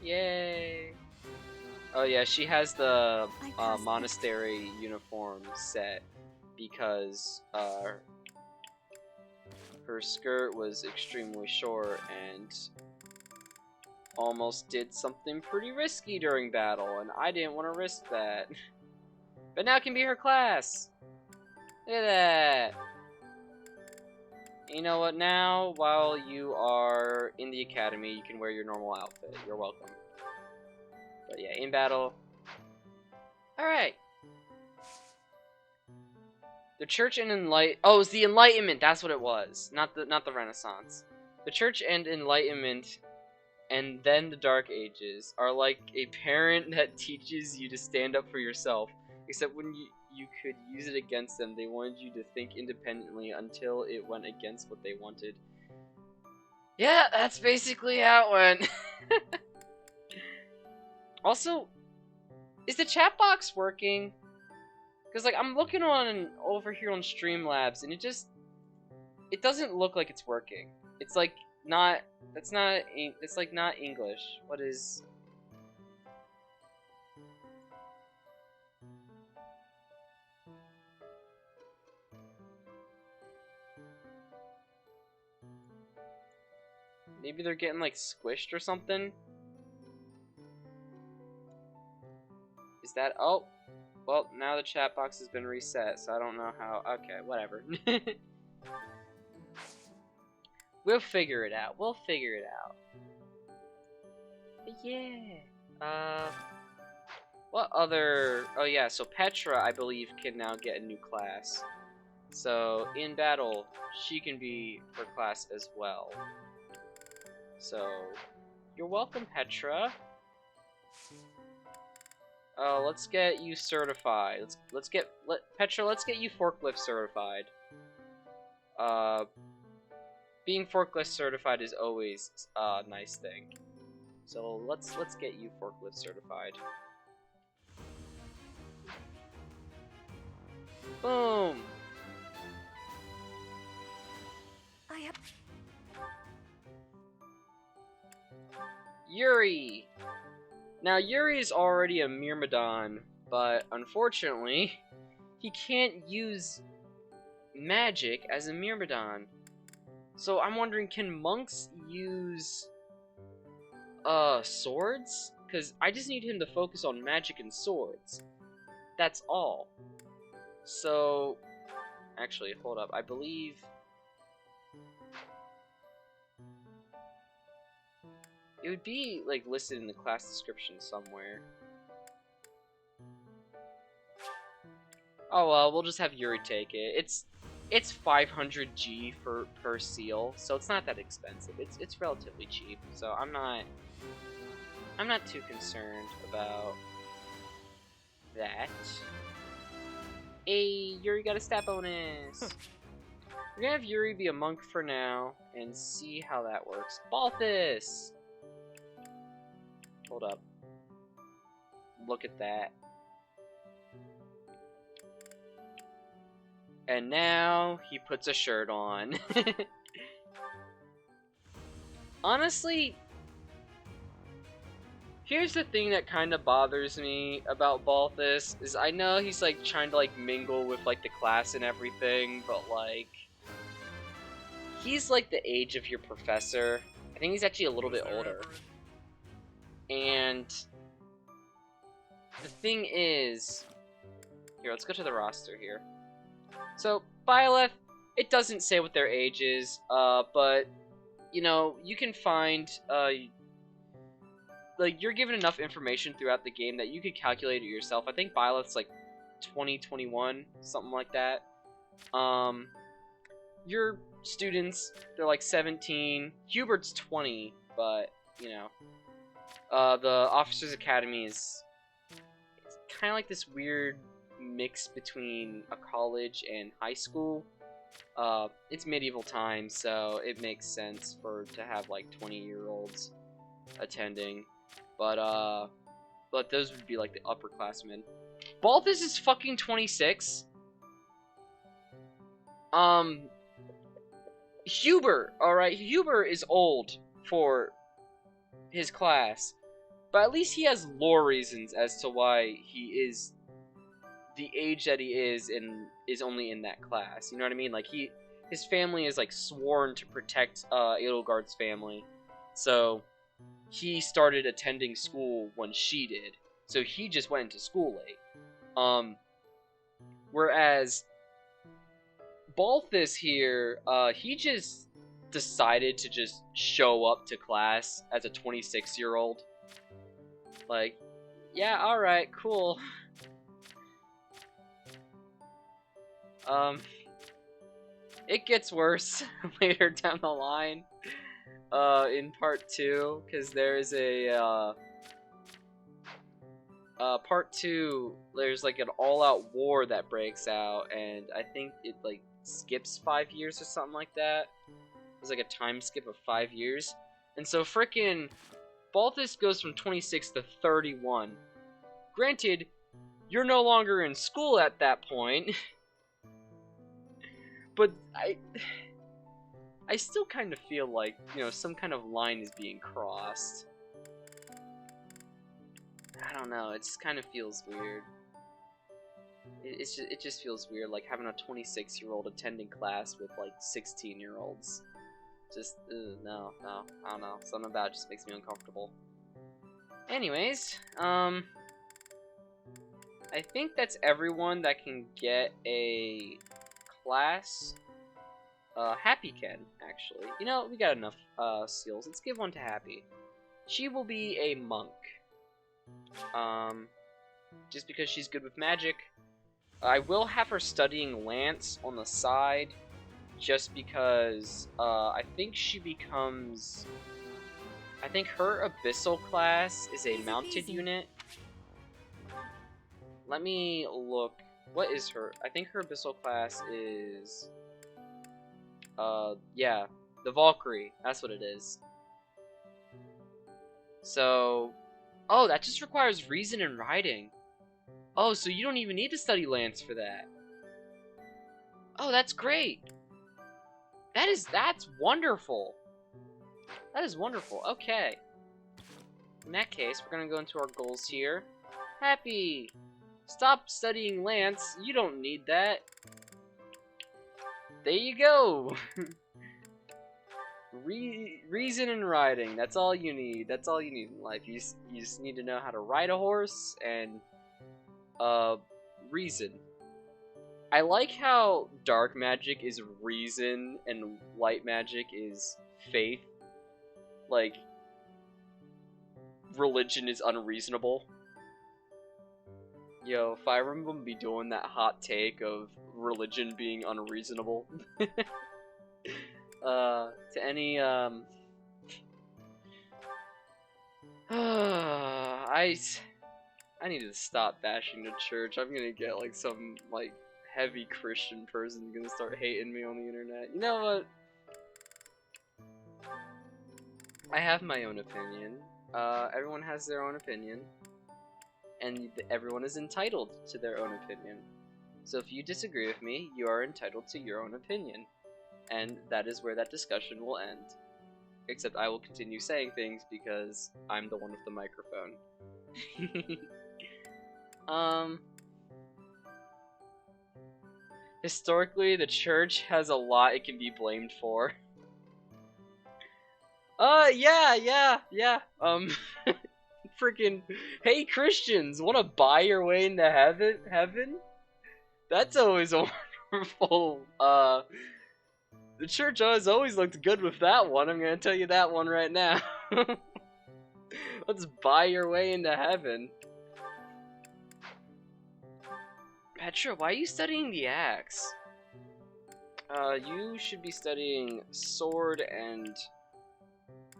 Yay. Oh yeah, she has the monastery uniform set because her skirt was extremely short and almost did something pretty risky during battle, and I didn't want to risk that. But now it can be her class. Look at that. You know what, now, while you are in the academy, you can wear your normal outfit. You're welcome. But yeah, in battle. Alright. The Church and Oh, it's the Enlightenment, that's what it was. Not the Renaissance. The Church and Enlightenment, and then the Dark Ages, are like a parent that teaches you to stand up for yourself. Except when you could use it against them, they wanted you to think independently until it went against what they wanted. Yeah, that's basically how it went. Also, is the chat box working? Because like I'm looking over here on Streamlabs, and it doesn't look like it's working. It's like not. It's like not English. What is? Maybe they're getting like squished or something. Is that? Oh, well, now the chat box has been reset, so I don't know how. Okay, whatever. We'll figure it out. We'll figure it out. But yeah. What other? Oh yeah. So Petra, I believe, can now get a new class. So in battle, she can be her class as well. So you're welcome, Petra. Let's get you certified. Petra, let's get you forklift certified. Being forklift certified is always a nice thing. So let's get you forklift certified. Boom. I have. Yuri. Now Yuri is already a Myrmidon, but unfortunately, he can't use magic as a Myrmidon. So I'm wondering, can monks use swords? Because I just need him to focus on magic and swords. That's all. So, actually, hold up. I believe it would be like listed in the class description somewhere. Oh well, we'll just have Yuri take it. It's 500 G per seal, so it's not that expensive. It's relatively cheap, so I'm not too concerned about that. Hey, Yuri got a stat bonus. We're gonna have Yuri be a monk for now and see how that works. Balthus! Hold up. Look at that. And now he puts a shirt on. Honestly, here's the thing that kind of bothers me about Balthus is I know he's like trying to like mingle with like the class and everything, but like he's like the age of your professor. I think he's actually a little bit older. And the thing is, here, let's go to the roster here. So, Byleth, it doesn't say what their age is, but, you know, you can find, like, you're given enough information throughout the game that you could calculate it yourself. I think Byleth's, like, 20, 21, something like that. Your students, they're, like, 17. Hubert's 20, but, you know, the Officers Academy is kind of like this weird mix between a college and high school. It's medieval times, so it makes sense to have like 20-year-olds attending, but those would be like the upperclassmen. Balthus is fucking 26. Huber, alright, Huber is old for his class, but at least he has lore reasons as to why he is the age that he is and is only in that class. You know what I mean? Like his family is like sworn to protect Edelgard's family, so he started attending school when she did. So he just went into school late. Whereas Balthus here, he just decided to just show up to class as a 26-year-old. Like, yeah, alright, cool. It gets worse later down the line, in part 2, because there's a, part 2, there's like an all-out war that breaks out, and I think it like skips 5 years or something like that. There's like a time skip of 5 years, and so frickin' Balthus goes from 26 to 31. Granted, you're no longer in school at that point, but I still kind of feel like, you know, some kind of line is being crossed. I don't know, it just kind of feels weird. It just feels weird, like having a 26-year-old attending class with like 16-year-olds. Just, no, I don't know. Something about it just makes me uncomfortable. Anyways, I think that's everyone that can get a class. Happy can, actually. You know, we got enough, seals. Let's give one to Happy. She will be a monk. Just because she's good with magic. I will have her studying Lance on the side, just because, I think she becomes... I think her Abyssal class is a mounted unit. Let me look. What is her? I think her Abyssal class is... yeah, the Valkyrie. That's what it is. So, oh, that just requires reason and writing. Oh, so you don't even need to study Lance for that. Oh, that's great. That's wonderful. That is wonderful. Okay. In that case, we're gonna go into our goals here. Happy. Stop studying Lance. You don't need that. There you go. Reason and riding. That's all you need. That's all you need in life. You just need to know how to ride a horse and reason. I like how dark magic is reason and light magic is faith. Like, religion is unreasonable. Yo, Fire Emblem be doing that hot take of religion being unreasonable. To any, I need to stop bashing the church. I'm gonna get, like, some, like, heavy Christian person gonna start hating me on the internet. You know what? I have my own opinion. Everyone has their own opinion. And everyone is entitled to their own opinion. So if you disagree with me, you are entitled to your own opinion. And that is where that discussion will end. Except I will continue saying things because I'm the one with the microphone. Historically, the church has a lot it can be blamed for. Yeah. Freaking, hey Christians, wanna buy your way into heaven? That's always a wonderful, the church has always looked good with that one, I'm gonna tell you that one right now. Let's buy your way into heaven. Petra, why are you studying the axe? You should be studying sword and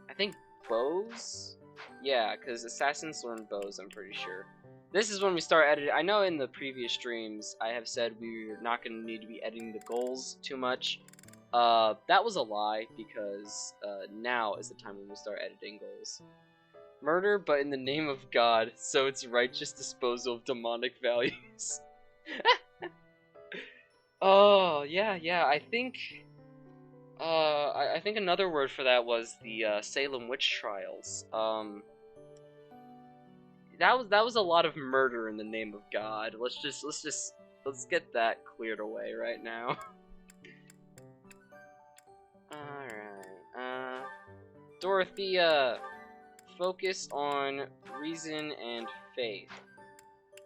I think bows? Yeah, because assassins learn bows, I'm pretty sure. This is when we start editing. I know in the previous streams I have said we're not going to need to be editing the goals too much. That was a lie, because now is the time when we start editing goals. Murder, but in the name of God, so it's righteous disposal of demonic values. Oh, yeah, I think... I think another word for that was the Salem witch trials. That was a lot of murder in the name of God. Let's get that cleared away right now. Alright, Dorothea, focus on reason and faith.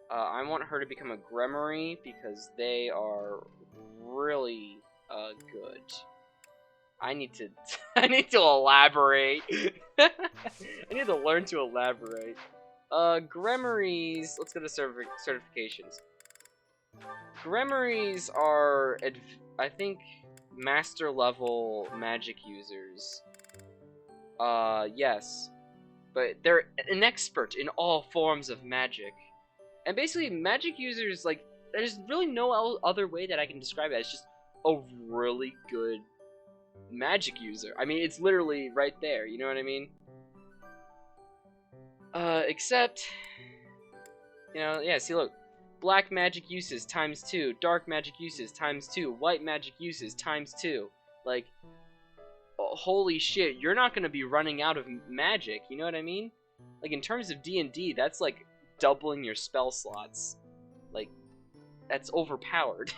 I want her to become a Grimoire because they are really good. I need to elaborate. I need to learn to elaborate. Grimoires, let's go to certifications. Grimoires are, I think, master level magic users. Yes. But they're an expert in all forms of magic. And basically, magic users, like, there's really no other way that I can describe it. It's just a really good magic user. I mean, it's literally right there, you know what I mean? Except, you know, yeah, see, look. Black magic uses times 2, dark magic uses times 2, white magic uses times 2. Like, holy shit, you're not gonna be running out of magic, you know what I mean? Like, in terms of D&D, that's like doubling your spell slots. Like, that's overpowered.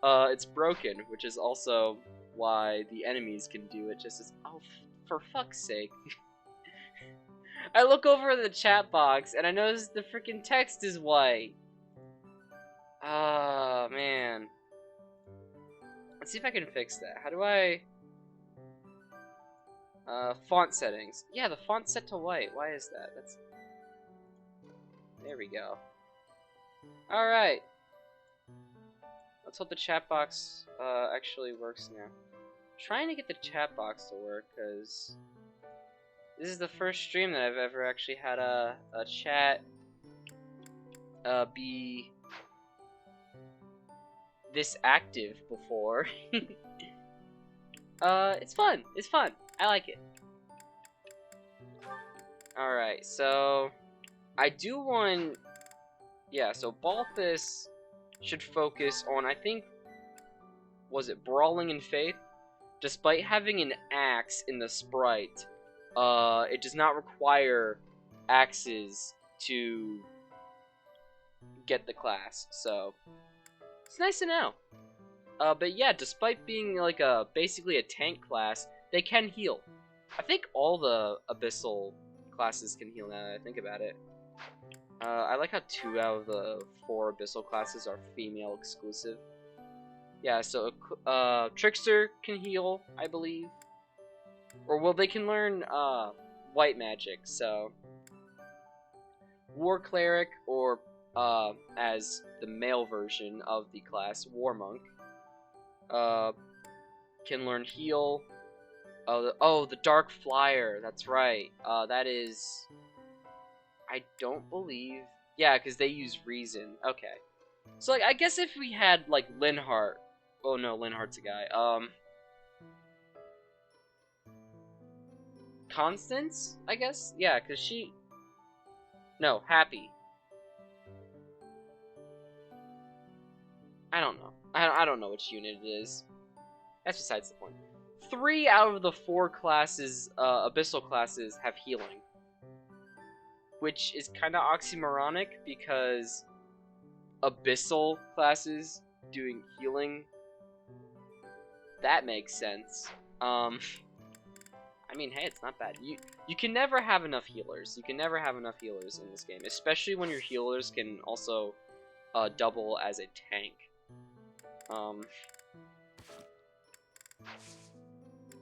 It's broken, which is also why the enemies can do it just as, oh, for fuck's sake. I look over at the chat box and I notice the freaking text is white. Oh, man. Let's see if I can fix that. How do I... font settings. Yeah, the font's set to white. Why is that? That's... There we go. Alright. Let's hope the chat box actually works now. I'm trying to get the chat box to work, because this is the first stream that I've ever actually had a chat be this active before. It's fun. It's fun. I like it. Alright, so I do want... Yeah, so Balthus should focus on, I think, was it Brawling and Faith? Despite having an axe in the sprite, it does not require axes to get the class, so it's nice to know. But yeah, despite being like basically a tank class, they can heal. I think all the Abyssal classes can heal now that I think about it. I like how 2 out of the 4 Abyssal classes are female exclusive. Yeah, so Trickster can heal, I believe. Or well, they can learn white magic, so War Cleric, or as the male version of the class, War Monk, can learn heal. Oh, the Dark Flyer, that's right. That is... I don't believe... Yeah, because they use Reason. Okay. So, like, I guess if we had, like, Linhardt... Oh, no, Linhardt's a guy. Constance, I guess? Yeah, because she... No, Happy. I don't know. I don't know which unit it is. That's besides the point. 3 out of the 4 classes, Abyssal classes, have healing. Which is kind of oxymoronic, because Abyssal classes doing healing, that makes sense. I mean, hey, it's not bad. You can never have enough healers. You can never have enough healers in this game, especially when your healers can also double as a tank.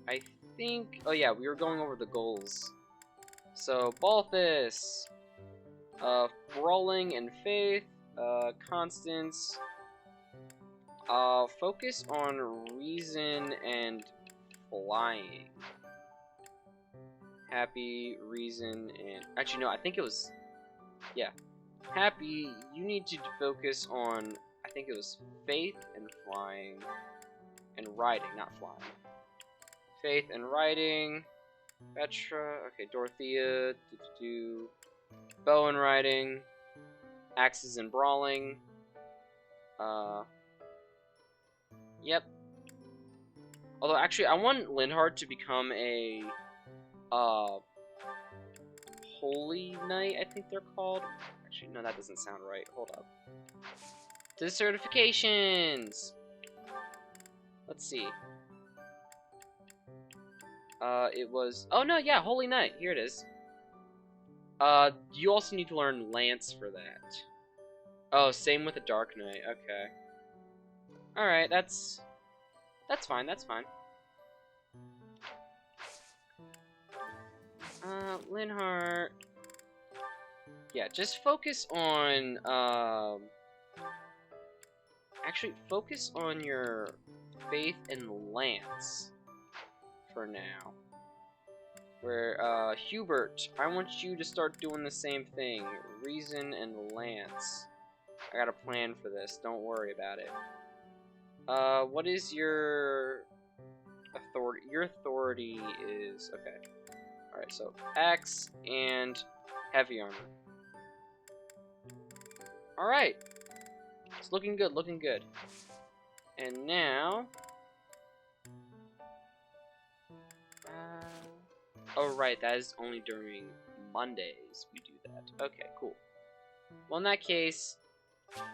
I think... Oh yeah, we were going over the goals. So, Balthus, Brawling and Faith, Constance, focus on Reason and Flying. Happy, Reason, and... Actually, no, I think it was... Yeah. Happy, you need to focus on... I think it was Faith and Flying. And Riding, not Flying. Faith and Riding. Petra, okay, Dorothea, Bow and Riding. Axes and Brawling. Yep. Although, actually, I want Linhardt to become a... Holy Knight, I think they're called. Actually, no, that doesn't sound right. Hold up. To the certifications! Let's see. It was... Oh, no, yeah, Holy Knight. Here it is. You also need to learn Lance for that. Oh, same with the Dark Knight. Okay. Alright, that's fine, that's fine. Linhardt... Yeah, just focus on, actually, focus on your Faith and Lance for now. Where, Hubert, I want you to start doing the same thing. Reason and Lance. I got a plan for this, don't worry about it. What is your authority? Your authority is, okay. Alright, so X and heavy armor. Alright. It's looking good, looking good. And now... oh, right, that is only during Mondays we do that. Okay, cool. Well, in that case,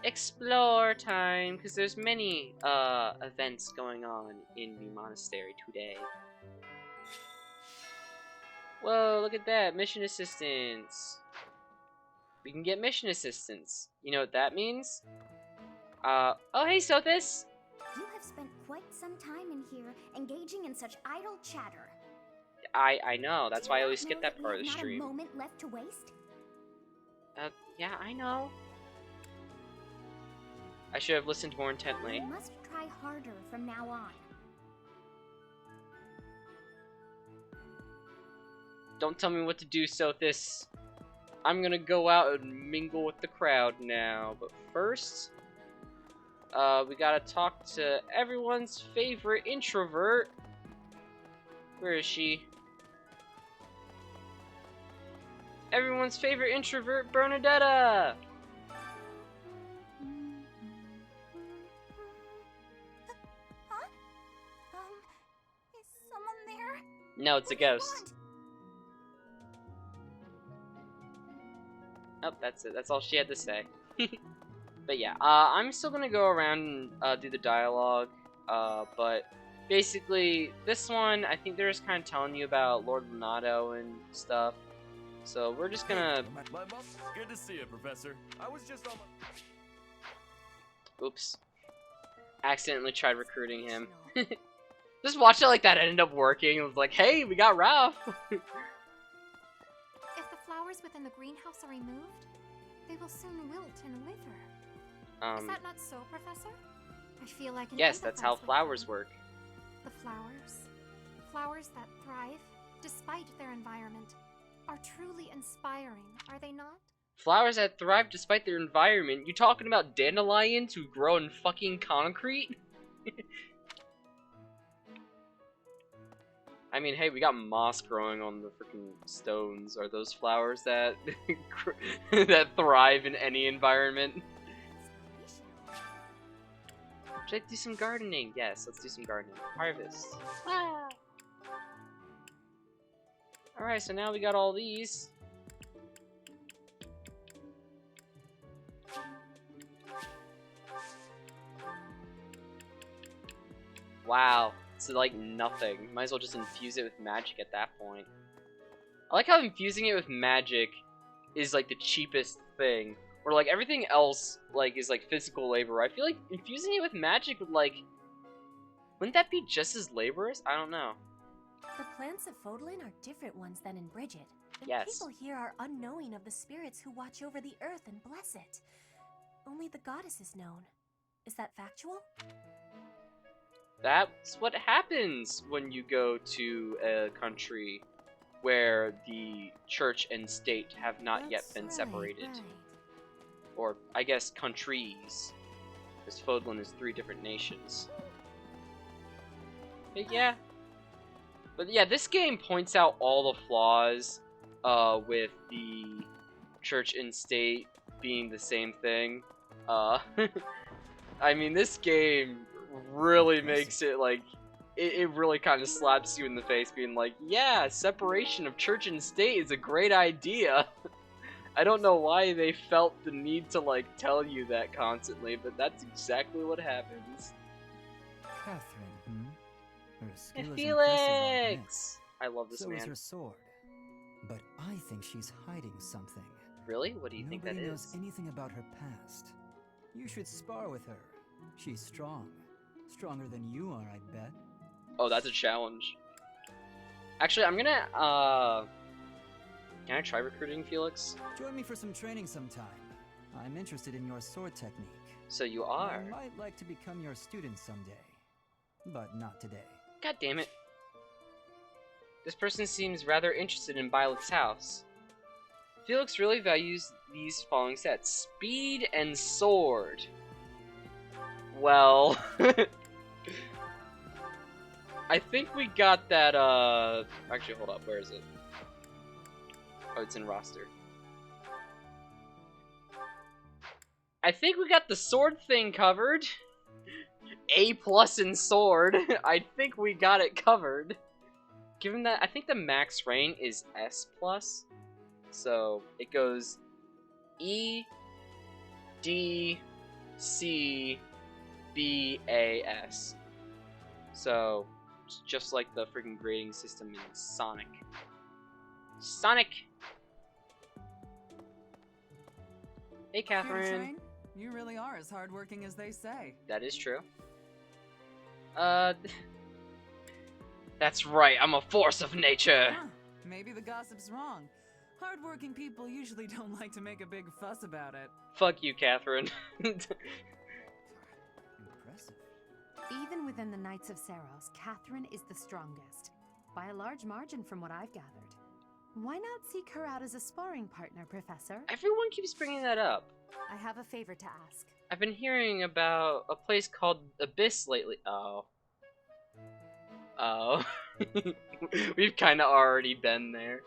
explore time, because there's many events going on in the monastery today. Whoa, look at that, mission assistance. We can get mission assistance. You know what that means? Oh, hey, Sothis! You have spent quite some time in here, engaging in such idle chatter. I know, that's why I always skip that part of the stream. Not a moment left to waste? Yeah, I know. I should have listened more intently. You must try harder from now on. Don't tell me what to do, Sothis. I'm gonna go out and mingle with the crowd now, but first, we gotta talk to everyone's favorite introvert. Where is she? Everyone's favorite introvert, Bernadetta! Huh? Is someone there? No, it's a What do you ghost. want? Oh, that's it. That's all she had to say. But yeah, I'm still gonna go around and do the dialogue. But basically, this one, I think they're just kind of telling you about Lord Leonardo and stuff. So we're just gonna... Good to see you, Professor. I was just on my... Oops. Accidentally tried recruiting him. Just watch it like that ended up working. It was like, hey, we got Ralph! If the flowers within the greenhouse are removed, they will soon wilt and wither. Is that not so, Professor? I feel like an yes, that's how empathize with flowers them. work. The flowers, flowers that thrive despite their environment, are truly inspiring, are they not? Flowers that thrive despite their environment? You talking about dandelions who grow in fucking concrete? I mean, hey, we got moss growing on the freaking stones. Are those flowers that that thrive in any environment? Should I do some gardening? Yes, let's do some gardening. Harvest. Ah. Alright, so now we got all these. Wow, it's like nothing. Might as well just infuse it with magic at that point. I like how infusing it with magic is like the cheapest thing. Or like everything else like is like physical labor. I feel like infusing it with magic would like... Wouldn't that be just as laborious? I don't know. The plants of Fodlin are different ones than in Bridget. And Yes. people here are unknowing of the spirits who watch over the earth and bless it. Only the goddess is known. Is that factual? That's what happens when you go to a country where the church and state have not yet been separated. Right. Or, I guess, countries. Because Fodlin is 3 different nations. But yeah. But yeah, this game points out all the flaws with the church and state being the same thing. I mean, this game really makes it like... It really kind of slaps you in the face being like, yeah, separation of church and state is a great idea. I don't know why they felt the need to like tell you that constantly, but that's exactly what happens. Catherine, Her skill is Felix! I love this so is man. her sword. But I think she's hiding something. Really? What do you think that Nobody is? knows anything about her past. You should spar with her. She's strong. Stronger than you are, I bet. Oh, that's a challenge. Actually, I'm gonna, can I try recruiting Felix? Join me for some training sometime. I'm interested in your sword technique. So you are. I might like to become your student someday. But not today. God damn it. This person seems rather interested in Violet's house. Felix really values these following sets: speed and sword. Well, I think we got that, actually, hold up, where is it? Oh, it's in roster. I think we got the sword thing covered. A+ in sword. I think we got it covered. Given that, I think the max rank is S+. So, it goes E, D, C, B, A, S. So, it's just like the freaking grading system in Sonic. Sonic! Hey, Here to Catherine. train? You really are as hardworking as they say. That is true. That's right, I'm a force of nature! Huh, maybe the gossip's wrong. Hardworking people usually don't like to make a big fuss about it. Fuck you, Catherine. Impressive. Even within the Knights of Saros, Catherine is the strongest. By a large margin from what I've gathered. Why not seek her out as a sparring partner, Professor? Everyone keeps bringing that up. I have a favor to ask. I've been hearing about a place called Abyss lately. Oh. Oh. We've kinda already been there.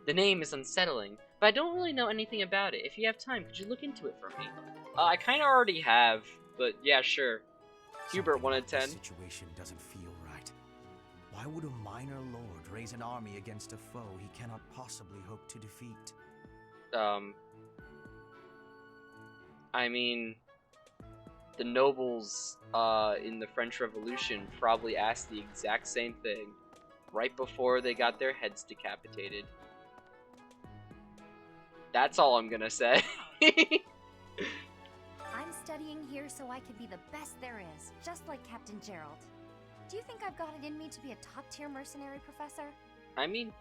The name is unsettling, but I don't really know anything about it. If you have time, could you look into it for me? I kind of already have, but yeah, sure. Hubert, 1 in 10. The situation doesn't feel right. Why would a minor lord raise an army against a foe he cannot possibly hope to defeat? I mean, the nobles in the French Revolution probably asked the exact same thing right before they got their heads decapitated. That's all I'm gonna say. I'm studying here so I can be the best there is, just like Captain Gerald. Do you think I've got it in me to be a top-tier mercenary, Professor? I mean,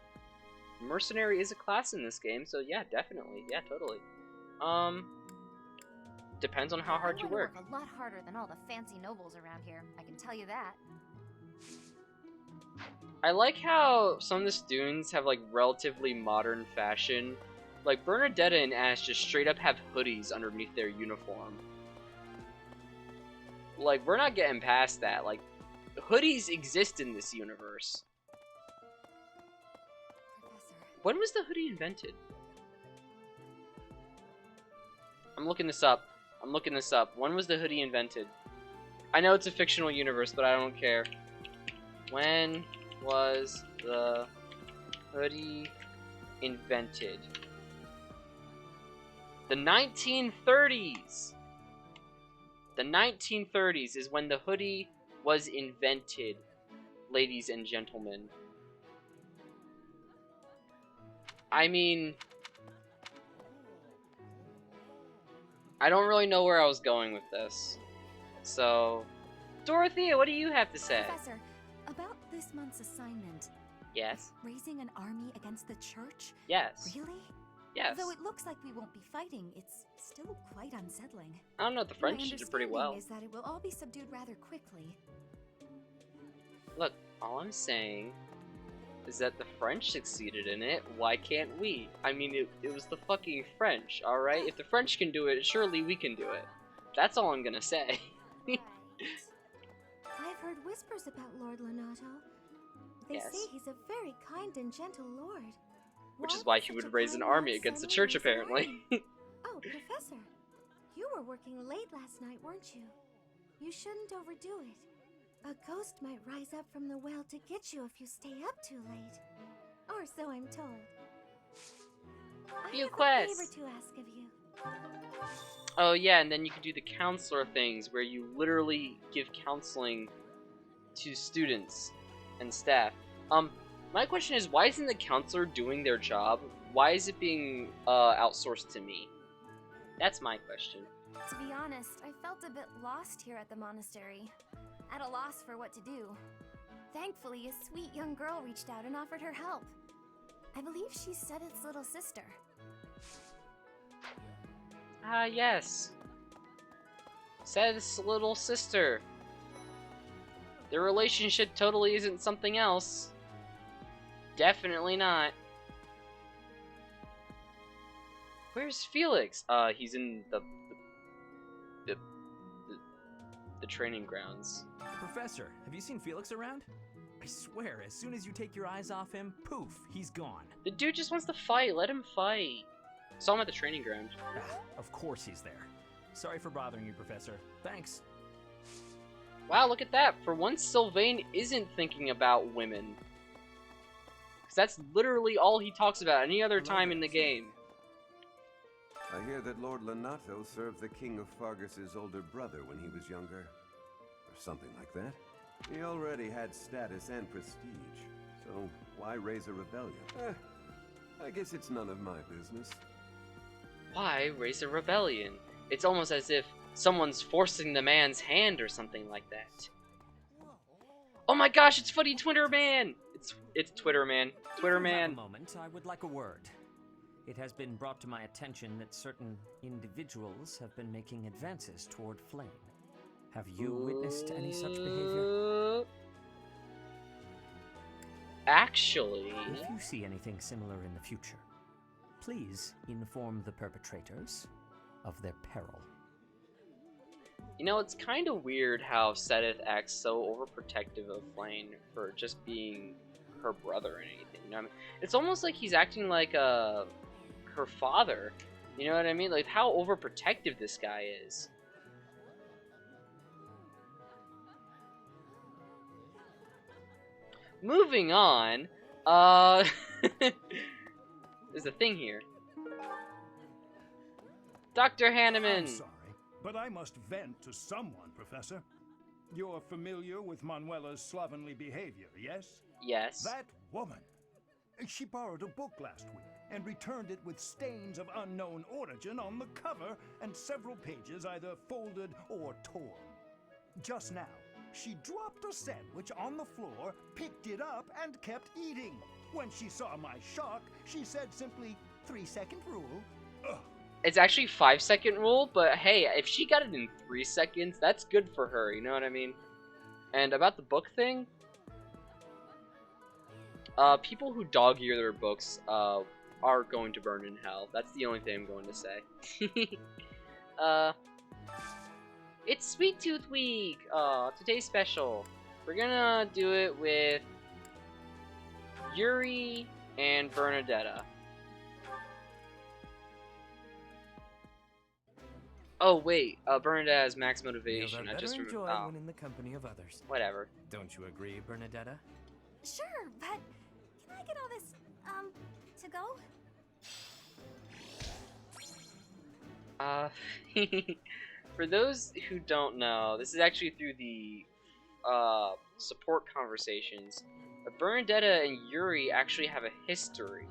mercenary is a class in this game, so yeah, definitely. Yeah, totally. Depends on how hard you work. A lot harder than all the fancy nobles around here, I can tell you that. I like how some of the students have like relatively modern fashion. Like Bernadetta and Ash just straight up have hoodies underneath their uniform. Like, we're not getting past that. Like, hoodies exist in this universe. Professor. When was the hoodie invented? I'm looking this up. When was the hoodie invented? I know it's a fictional universe, but I don't care. When was the hoodie invented? The 1930s! The 1930s is when the hoodie was invented, ladies and gentlemen. I mean, I don't really know where I was going with this. So, Dorothea, what do you have to say? Professor, about this month's assignment. Yes? Raising an army against the church? Yes. Really? Yes. Though it looks like we won't be fighting, it's still quite unsettling. I don't know, the French did pretty well. My understanding is that it will all be subdued rather quickly. Look, all I'm saying is that the French succeeded in it, why can't we? I mean, it was the fucking French, alright? If the French can do it, surely we can do it. That's all I'm gonna say. Right. I've heard whispers about Lord Lonato. They Yes. say he's a very kind and gentle lord. Which is why he would raise an army against the church, apparently. Oh, Professor, you were working late last night, weren't you? You shouldn't overdo it. A ghost might rise up from the well to get you if you stay up too late. Or so I'm told. I have a favor to ask of you. Oh yeah, and then you can do the counselor things, where you literally give counseling to students and staff. My question is, why isn't the counselor doing their job? Why is it being outsourced to me? That's my question. To be honest, I felt a bit lost here at the monastery. At a loss for what to do. Thankfully, a sweet young girl reached out and offered her help. I believe she's Sedith's little sister. Ah, yes. Sedith's little sister. Their relationship totally isn't something else. Definitely not. Where's Felix? He's in the training grounds. Professor, have you seen Felix around? I swear, as soon as you take your eyes off him, poof, he's gone. The dude just wants to fight. Let him fight. Saw him at the training ground. Of course he's there. Sorry for bothering you, Professor. Thanks. Wow, look at that. For once, Sylvain isn't thinking about women. Because that's literally all he talks about any other time in the game. I hear that Lord Lonato served the King of Fargus's older brother when he was younger. Or something like that. He already had status and prestige. So why raise a rebellion? I guess it's none of my business. Why raise a rebellion? It's almost as if someone's forcing the man's hand or something like that. Oh my gosh, it's Footy Twitter Man! It's Twitter Man. Twitter Man. For a moment, I would like a word. It has been brought to my attention that certain individuals have been making advances toward Flame. Have you witnessed any such behavior? Actually... If you see anything similar in the future, please inform the perpetrators of their peril. You know, it's kind of weird how Sedith acts so overprotective of Flame for just being her brother and anything. You know what I mean? It's almost like he's acting like a her father. You know what I mean? Like, how overprotective this guy is. Moving on, there's a thing here. Dr. Hanneman! I'm sorry, but I must vent to someone, Professor. You're familiar with Manuela's slovenly behavior, yes? Yes. That woman. She borrowed a book last week and returned it with stains of unknown origin on the cover and several pages either folded or torn. Just now, she dropped a sandwich on the floor, picked it up, and kept eating. When she saw my shock, she said simply, 3-second rule. Ugh. It's actually 5-second rule, but hey, if she got it in 3 seconds, that's good for her, you know what I mean? And about the book thing, people who dog-ear their books, are going to burn in hell. That's the only thing I'm going to say. It's Sweet Tooth Week! Today's special. We're gonna do it with Yuri and Bernadetta. Oh wait, Bernadetta has max motivation. I just remembered. Oh. When in the company of others. Whatever. Don't you agree, Bernadetta? Sure, but can I get all this, to go? For those who don't know, this is actually through the support conversations. Bernadetta and Yuri actually have a history.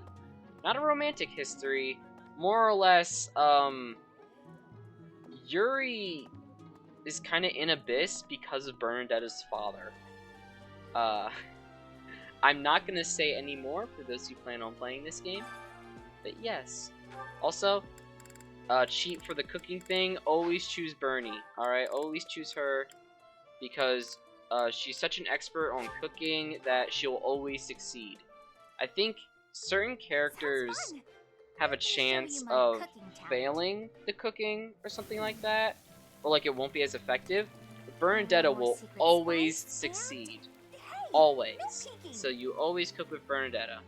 Not a romantic history, more or less, Yuri is kind of in abyss because of Bernadetta's father. I'm not gonna say any more for those who plan on playing this game, but yes. Also, cheat for the cooking thing, always choose Bernie, alright? Always choose her, because she's such an expert on cooking that she'll always succeed. I think certain characters have a chance of failing the cooking or something like that, or like it won't be as effective. But Bernadetta will always succeed. Always. So you always cook with Bernadetta.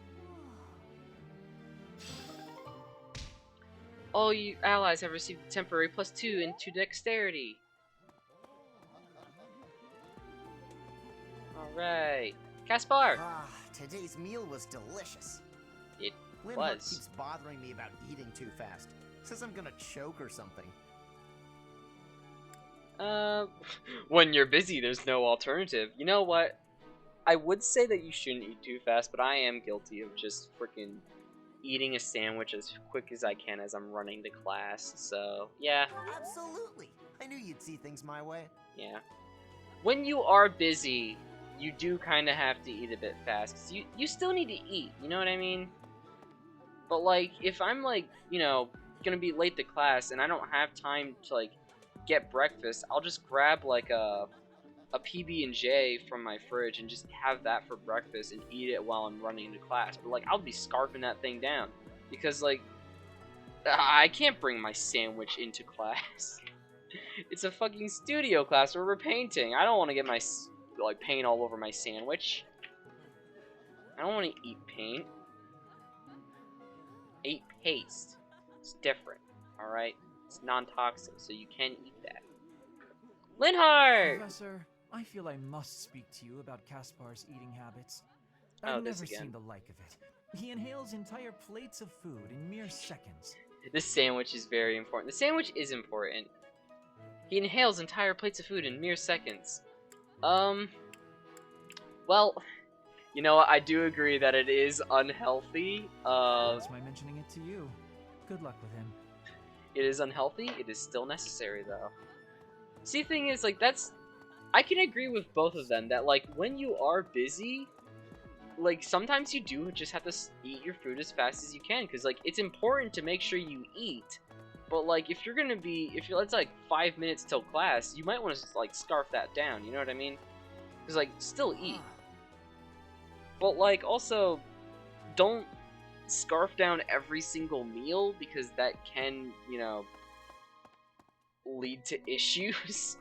All you allies have received a temporary +2 into dexterity. Alright. Caspar! Ah, today's meal was delicious. It Linhardt was. keeps bothering me about eating too fast. Says I'm gonna choke or something. When you're busy, there's no alternative. You know what? I would say that you shouldn't eat too fast, but I am guilty of just freaking eating a sandwich as quick as I can as I'm running to class, so, yeah. Absolutely. I knew you'd see things my way. Yeah. When you are busy, you do kind of have to eat a bit fast, because you still need to eat, you know what I mean? But, like, if I'm, like, you know, gonna be late to class and I don't have time to, like, get breakfast, I'll just grab, like, a PB&J from my fridge and just have that for breakfast and eat it while I'm running to class. But, like, I'll be scarfing that thing down because, like, I can't bring my sandwich into class. It's a fucking studio class where we're painting. I don't want to get my, like, paint all over my sandwich. I don't want to eat paint. Eat paste. It's different, alright? It's non-toxic, so you can eat that. Linhardt! Professor, I feel I must speak to you about Caspar's eating habits. Oh, I've this never again. seen the like of it. He inhales entire plates of food in mere seconds. This sandwich is very important. The sandwich is important. He inhales entire plates of food in mere seconds. Well, you know what? I do agree that it is unhealthy. That's my mentioning it to you. Good luck with him. It is unhealthy. It is still necessary, though. See, the thing is, like, I can agree with both of them, that, like, when you are busy, like, sometimes you do just have to eat your food as fast as you can, because, like, it's important to make sure you eat, but, like, if you're, it's, like, 5 minutes till class, you might want to, like, scarf that down, you know what I mean? Because, like, still eat. But, like, also, don't scarf down every single meal, because that can, you know, lead to issues.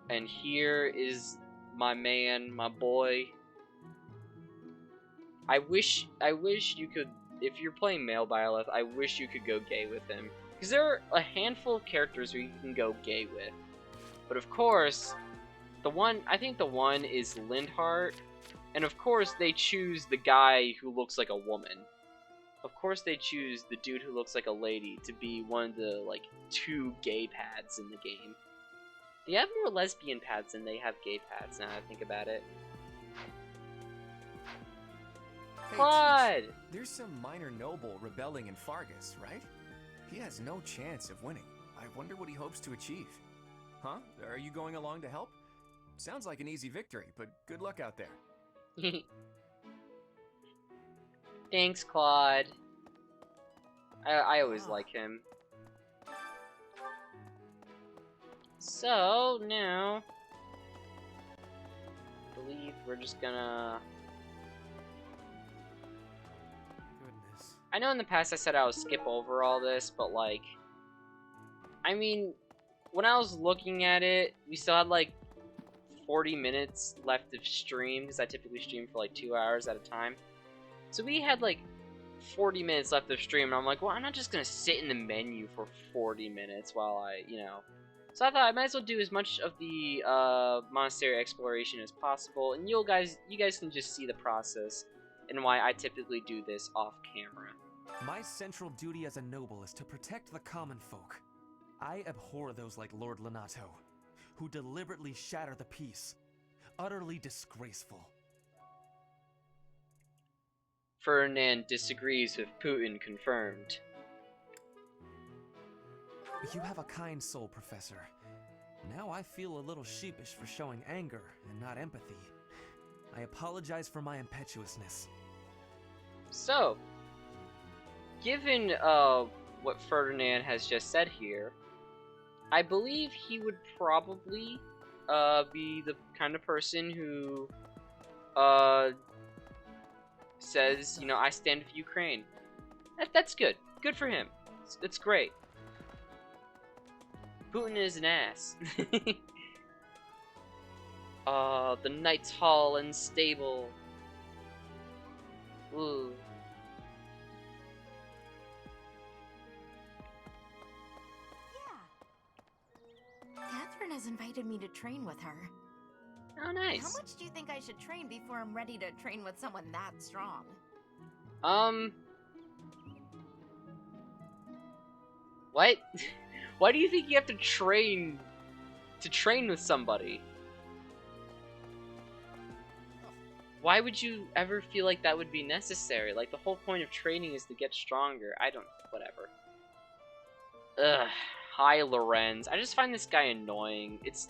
And here is my man, my boy. I wish you could, if you're playing male Byleth, I wish you could go gay with him. Because there are a handful of characters where you can go gay with. But of course, I think the one is Lindhart, and of course they choose the guy who looks like a woman. Of course they choose the dude who looks like a lady to be one of the, like, 2 gay paths in the game. They have more lesbian paths than they have gay paths, now that I think about it. Hey, Claude! Teach, there's some minor noble rebelling in Fargus, right? He has no chance of winning. I wonder what he hopes to achieve. Huh? Are you going along to help? Sounds like an easy victory, but good luck out there. Thanks, Claude. I always like him. So, now... I believe we're just gonna... Goodness. I know in the past I said I would skip over all this, but like... I mean, when I was looking at it, we still had like 40 minutes left of stream, because I typically stream for like 2 hours at a time. So we had like 40 minutes left of stream, and I'm like, well, I'm not just gonna sit in the menu for 40 minutes while I, you know. So I thought I might as well do as much of the monastery exploration as possible, and you guys can just see the process and why I typically do this off camera. My central duty as a noble is to protect the common folk. I abhor those like Lord Lenato, who deliberately shatter the peace. Utterly disgraceful. Ferdinand disagrees with Putin, confirmed. You have a kind soul, Professor. Now I feel a little sheepish for showing anger and not empathy. I apologize for my impetuousness. So, given what Ferdinand has just said here, I believe he would probably be the kind of person who says, you know, I stand with Ukraine. That's good. Good for him. It's great. Putin is an ass. The Knight's Hall and Stable. Ooh. Catherine has invited me to train with her. Oh, nice. How much do you think I should train before I'm ready to train with someone that strong? What? Why do you think you have to train with somebody? Why would you ever feel like that would be necessary? Like, the whole point of training is to get stronger. Whatever. Ugh. Hi, Lorenz. I just find this guy annoying. It's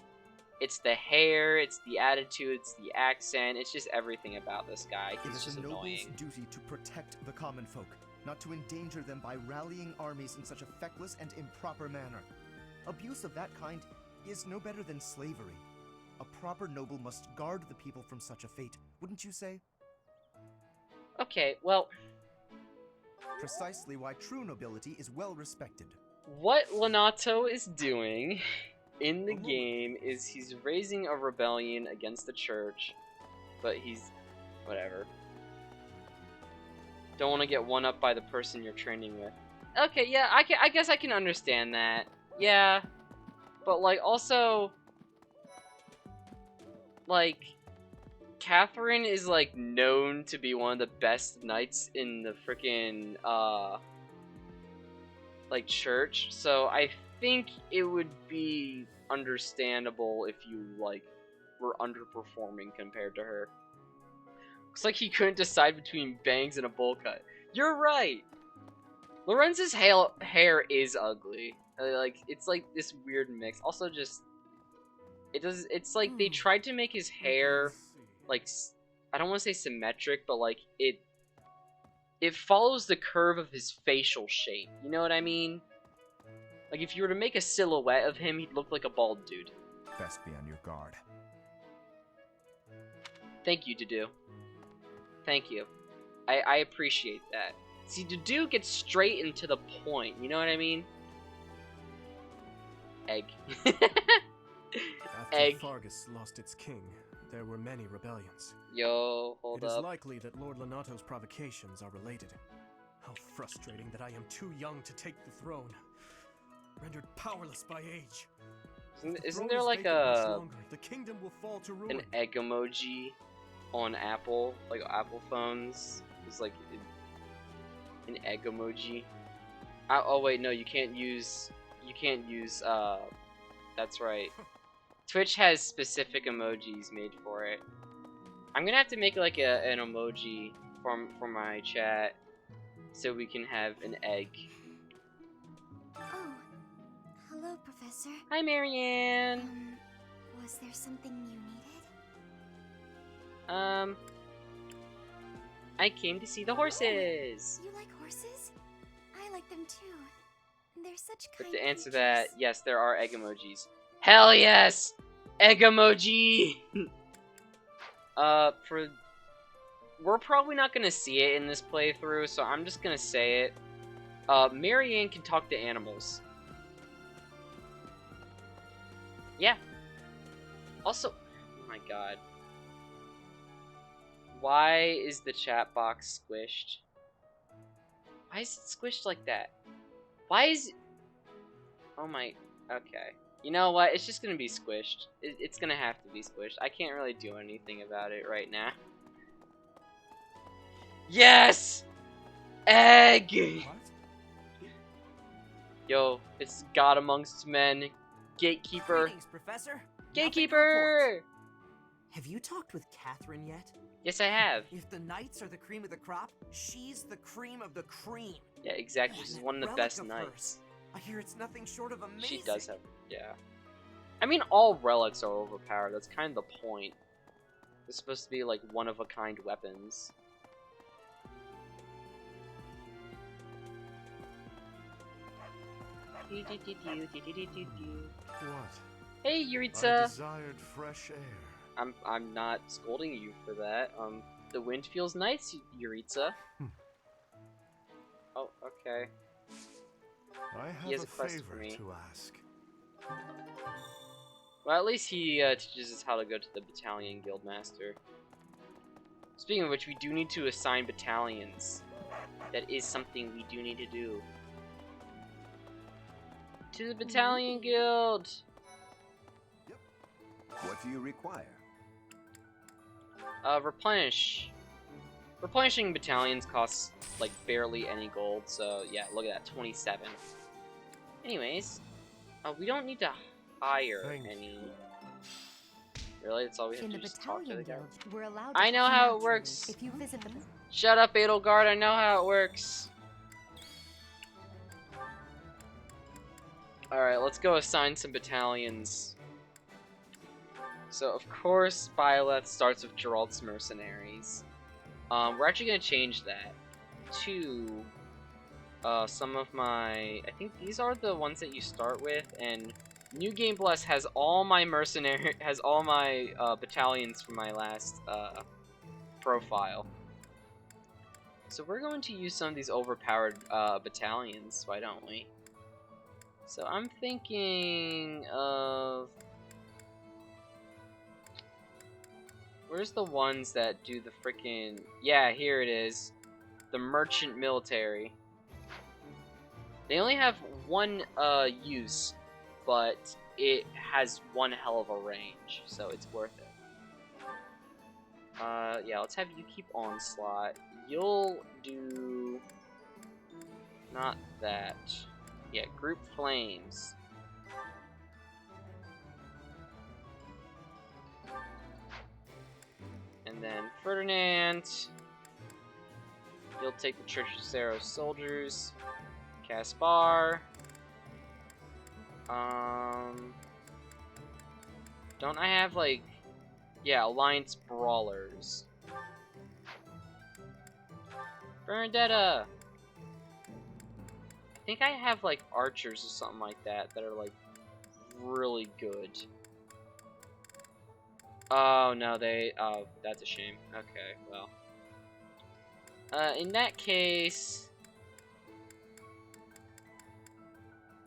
the hair, it's the attitude, it's the accent, it's just everything about this guy. He's just annoying. It is a noble's duty to protect the common folk, not to endanger them by rallying armies in such a feckless and improper manner. Abuse of that kind is no better than slavery. A proper noble must guard the people from such a fate, wouldn't you say? Okay, well... Precisely why true nobility is well respected. What Lenato is doing in the game is he's raising a rebellion against the church, but he's... whatever. Don't want to get one up by the person you're training with. Okay, yeah, I guess I can understand that. Yeah, but like also, like, Catherine is like known to be one of the best knights in the freaking like church, so I think it would be understandable if you like were underperforming compared to her. Looks like he couldn't decide between bangs and a bowl cut. You're right. Lorenz's hair is ugly. Like, it's like this weird mix. Also, just it's like they tried to make his hair like, I don't want to say symmetric, but like it follows the curve of his facial shape. You know what I mean? Like, if you were to make a silhouette of him, he'd look like a bald dude. Best be on your guard. Thank you, Dudu. Thank you. I appreciate that. See, Dudu gets straight into the point, you know what I mean? Egg. After Egg. Fargus lost its king, there were many rebellions. Yo, hold It is up. likely that Lord Lenato's provocations are related. How frustrating that I am too young to take the throne, rendered powerless by age. Isn't there like a the kingdom will fall to ruin. an egg emoji on Apple, like Apple phones? It's like an egg emoji. Oh wait, no, you can't use. That's right. Twitch has specific emojis made for it. I'm gonna have to make like an emoji for my chat so we can have an egg. Oh, hello, Professor. Hi, Marianne. Was there something you needed? I came to see the horses. You like horses? I like them too. They're such But kind to answer creatures. that, yes, there are egg emojis. Hell yes! Egg emoji! We're probably not gonna see it in this playthrough, so I'm just gonna say it. Marianne can talk to animals. Yeah. Also, oh my god. Why is the chat box squished? Why is it squished like that? Why is it... Oh my... Okay. You know what? It's just gonna be squished. It's gonna have to be squished. I can't really do anything about it right now. Yes! Egg! What? Yo, it's God amongst men. Gatekeeper. Greetings, Professor. Gatekeeper! Have you talked with Catherine yet? Yes, I have. If the knights are the cream of the crop, she's the cream of the cream. Yeah, exactly. She's one of the Relic best of knights. hers. I hear it's nothing short of amazing. She does have, yeah. I mean, all relics are overpowered. That's kind of the point. They're supposed to be like one-of-a-kind weapons. What? Hey, I Yuritsa. desired fresh air. I'm not scolding you for that. The wind feels nice, Yuritsa. Oh, okay. I have He has a a quest for favor me. to ask. Well, at least he teaches us how to go to the battalion guildmaster. Speaking of which, we do need to assign battalions. That is something we do need to do. To the battalion guild! What do you require? Replenish. Replenishing battalions costs, like, barely any gold, so yeah, look at that, 27. Anyways, we don't need to hire any. Really? That's all we have In to the do is talk to the battalion guy? guild, we're allowed I to know come how it naturally. works. If you visit the Shut up, Edelgard, I know how it works. Alright, let's go assign some battalions. So, of course, Byleth starts with Geralt's Mercenaries. We're actually going to change that to some of my... I think these are the ones that you start with, and New Game Plus has all my battalions from my last profile. So we're going to use some of these overpowered battalions, why don't we? So I'm thinking of... Where's the ones that do the freaking... Yeah, here it is. The Merchant Military. They only have one use, but it has one hell of a range, so it's worth it. Yeah, let's have you keep Onslaught. You'll do... Not that. Yeah, Group Flames. And then Ferdinand. You'll take the Church of Saros soldiers. Caspar. Don't I have like... Yeah, Alliance Brawlers. Bernadetta! I think I have like archers or something like that that are like really good. Oh no, oh, that's a shame. Okay, well. In that case,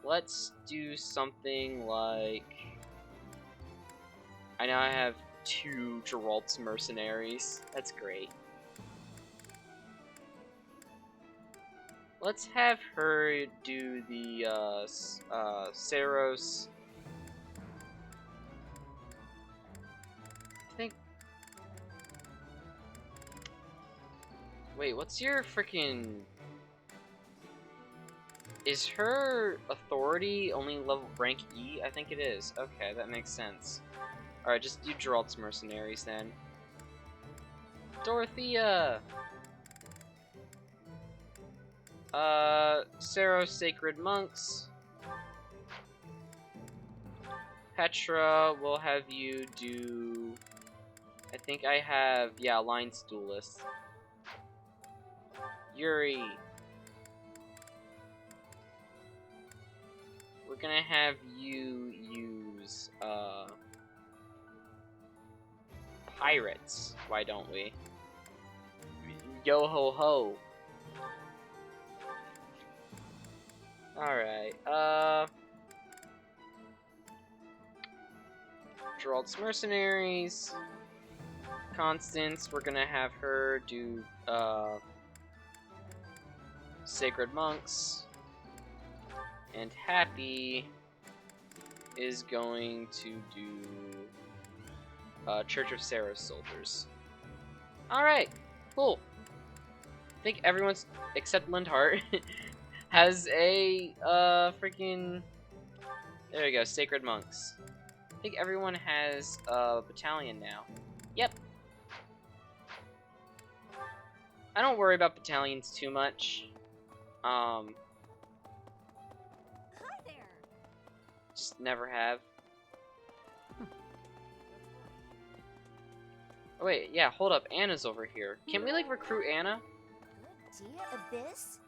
let's do something like... I know I have 2 Geralt's mercenaries. That's great. Let's have her do the Saros. I think. Wait, what's your freaking? Is her authority only level rank E? I think it is. Okay, that makes sense. Alright, just do Geralt's mercenaries then. Dorothea! Saros Sacred Monks. Petra, we'll have you do... I think I have, yeah, Alliance Duelist. Yuri. We're gonna have you use, Pirates. Why don't we? Yo ho ho. Alright, Geralt's Mercenaries. Constance, we're gonna have her do, Sacred Monks. And Happy is going to do, Church of Saros Soldiers. Alright, cool. I think everyone's, except Lindhart, has a, freaking... There we go, Sacred Monks. I think everyone has a battalion now. Yep. I don't worry about battalions too much. Hi there. Just never have. Oh wait, yeah, hold up, Anna's over here. Can we, like, recruit Anna? Abyss?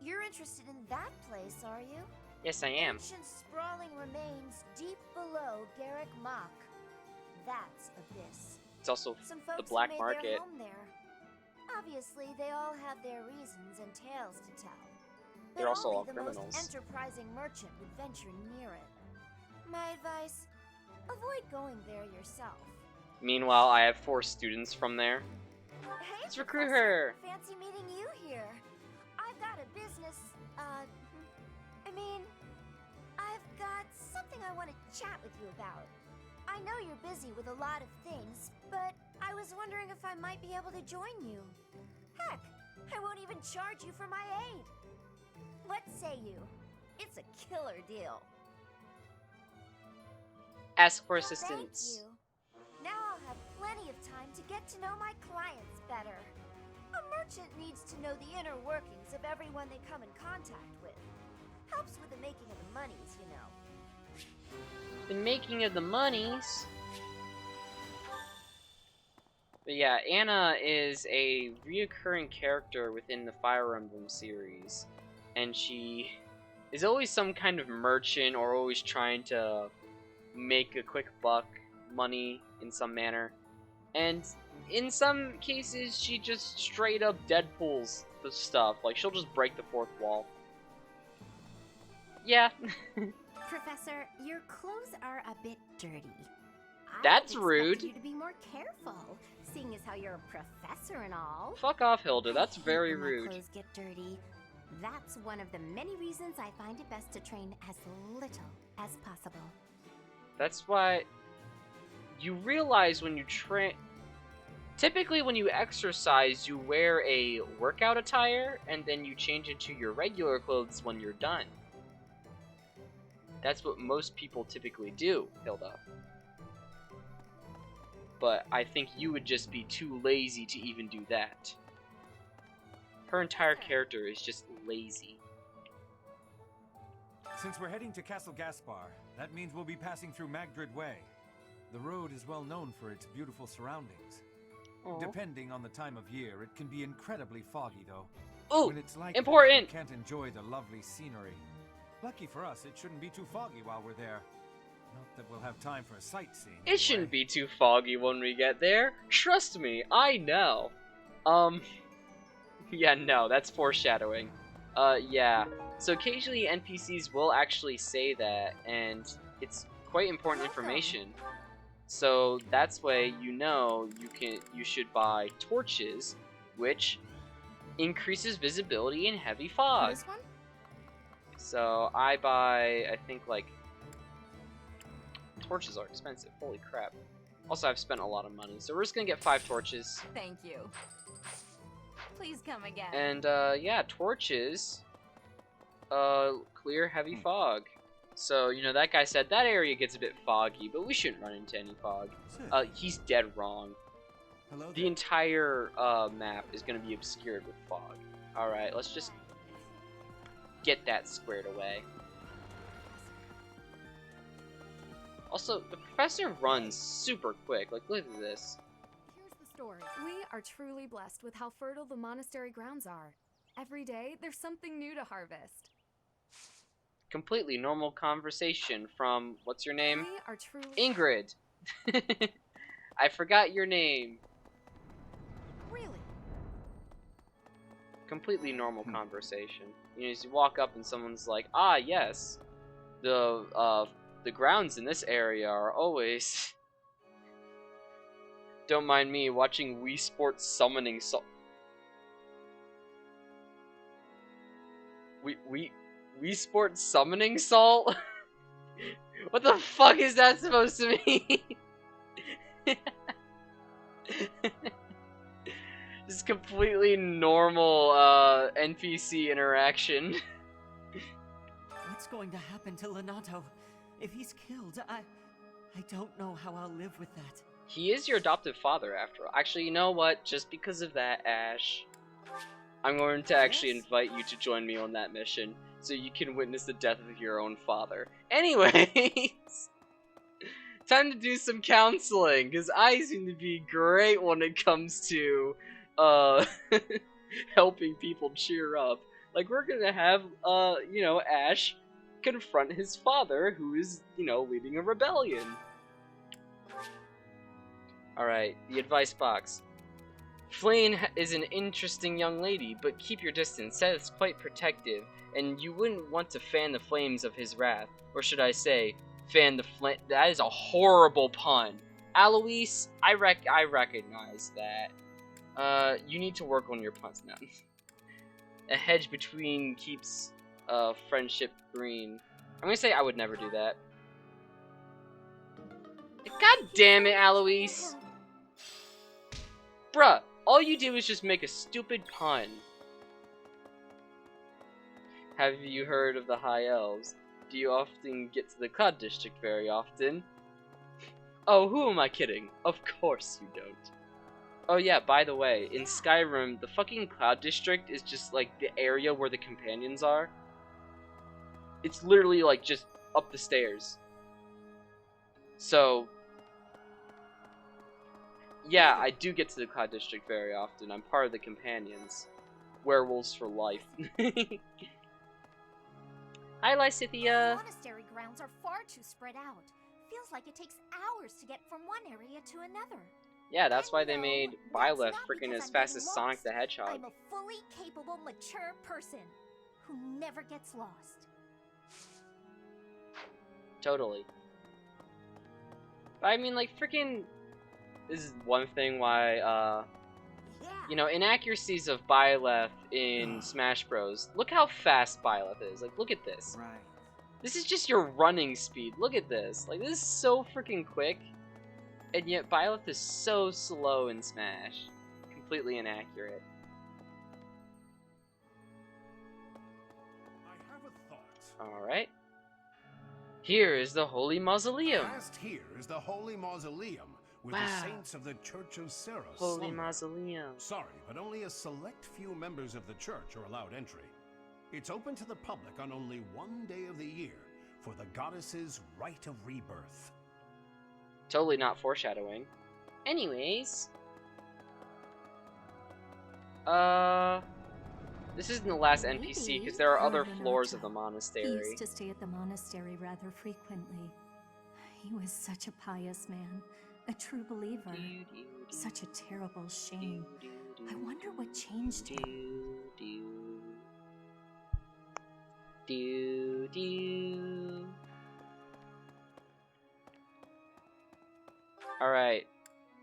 You're interested in that place, are you? Yes, I am. Ancient sprawling remains deep below Garrick Mach. That's Abyss. It's also Some the folks black made market. Their home there. Obviously, they all have their reasons and tales to tell. They're also all only the criminals. most enterprising merchant would venture near it. My advice: avoid going there yourself. Meanwhile, I have 4 students from there. Hey, Let's recruit Professor. her. Fancy meeting you here. I've got a business, I've got something I want to chat with you about. I know you're busy with a lot of things, but I was wondering if I might be able to join you. Heck, I won't even charge you for my aid. What say you? It's a killer deal. Ask for assistance. Thank you. Now I'll have plenty of time to get to know my clients better. A merchant needs to know the inner workings of everyone they come in contact with. Helps with the making of the monies, you know. The making of the monies? But yeah, Anna is a reoccurring character within the Fire Emblem series. And she is always some kind of merchant or always trying to make a quick buck, money in some manner. And in some cases, she just straight up Deadpools the stuff. Like, she'll just break the fourth wall. Yeah. Professor, your clothes are a bit dirty. That's I'd rude. expect you to be more careful, seeing as how you're a professor and all. Fuck off, Hilda. That's I hate very when my rude. clothes get dirty. That's one of the many reasons I find it best to train as little as possible. That's why you realize when you train. Typically, when you exercise, you wear a workout attire and then you change into your regular clothes when you're done. That's what most people typically do, Hilda. But I think you would just be too lazy to even do that. Her entire character is just lazy. Since we're heading to Castle Gaspar, that means we'll be passing through Magdrid Way. The road is well known for its beautiful surroundings. Aw. Depending on the time of year, it can be incredibly foggy, though. Ooh, when it's like important! That, you can't enjoy the lovely scenery. Lucky for us, it shouldn't be too foggy while we're there. Not that we'll have time for sightseeing. It shouldn't be too foggy when we get there. Trust me, I know. Yeah, no, that's foreshadowing. Yeah. So occasionally NPCs will actually say that, and it's quite important information. So that's way you should buy torches, which increases visibility in heavy fog. This one? So I buy, I think, like, torches are expensive. Holy crap. Also, I've spent a lot of money, so we're just gonna get 5 torches. Thank you. Please come again. And yeah, torches clear heavy fog. So, you know, that guy said that area gets a bit foggy, but we shouldn't run into any fog. He's dead wrong. Hello The entire map is going to be obscured with fog. Alright, let's just get that squared away. Also, the professor runs super quick. Like, look at this. Here's the story. We are truly blessed with how fertile the monastery grounds are. Every day, there's something new to harvest. Completely normal conversation from, what's your name? We are truly... Ingrid. I forgot your name. Really? Completely normal conversation. You know, you walk up and someone's like, ah, yes, the grounds in this area are always... Don't mind me watching Wii Sports summoning Wii Sports summoning salt? What the fuck is that supposed to mean? This is completely normal NPC interaction. What's going to happen to Lenato? If he's killed, I don't know how I'll live with that. He is your adoptive father, after all. Actually, you know what? Just because of that, Ash, I'm going to actually invite you to join me on that mission, so you can witness the death of your own father. Anyways, time to do some counseling, because I seem to be great when it comes to helping people cheer up. Like, we're gonna have, you know, Ash confront his father, who is, you know, leading a rebellion. Alright, the advice box. Flane is an interesting young lady, but keep your distance. That is quite protective, and you wouldn't want to fan the flames of his wrath. Or should I say, fan the flame. That is a horrible pun. Alois, I recognize that. You need to work on your puns now. A hedge between keeps friendship green. I'm gonna say I would never do that. God damn it, Alois. Bruh, all you do is just make a stupid pun. Have you heard of the High Elves? Do you often get to the Cloud District very often? Oh, who am I kidding? Of course you don't. Oh yeah, by the way, in Skyrim, the fucking Cloud District is just like the area where the companions are. It's literally like just up the stairs. So, yeah, I do get to the Cloud District very often. I'm part of the companions. Werewolves for life. Hi, Lysithia. The monastery grounds are far too spread out. Feels like it takes hours to get from one area to another. Yeah, that's why they made Byleth freaking as fast as Sonic the Hedgehog. I'm a fully capable, mature person who never gets lost. Totally. But I mean, like, freaking... This is one thing why, you know, inaccuracies of Byleth in Smash Bros. Look how fast Byleth is. Like, look at this. Right. This is just your running speed. Look at this. Like, this is so freaking quick. And yet, Byleth is so slow in Smash. Completely inaccurate. I have a thought. Alright. Here is the Holy Mausoleum. Past here is the Holy Mausoleum, where Wow. the saints of the Church of Serra Holy slumber. Mausoleum. Sorry, but only a select few members of the church are allowed entry. It's open to the public on only one day of the year, for the goddess's rite of rebirth. Totally not foreshadowing. Anyways. This isn't the last NPC, because there are other floors of the He monastery. used to stay at the monastery rather frequently. He was such a pious man, a true believer. Such a terrible shame. I wonder what changed him. Alright.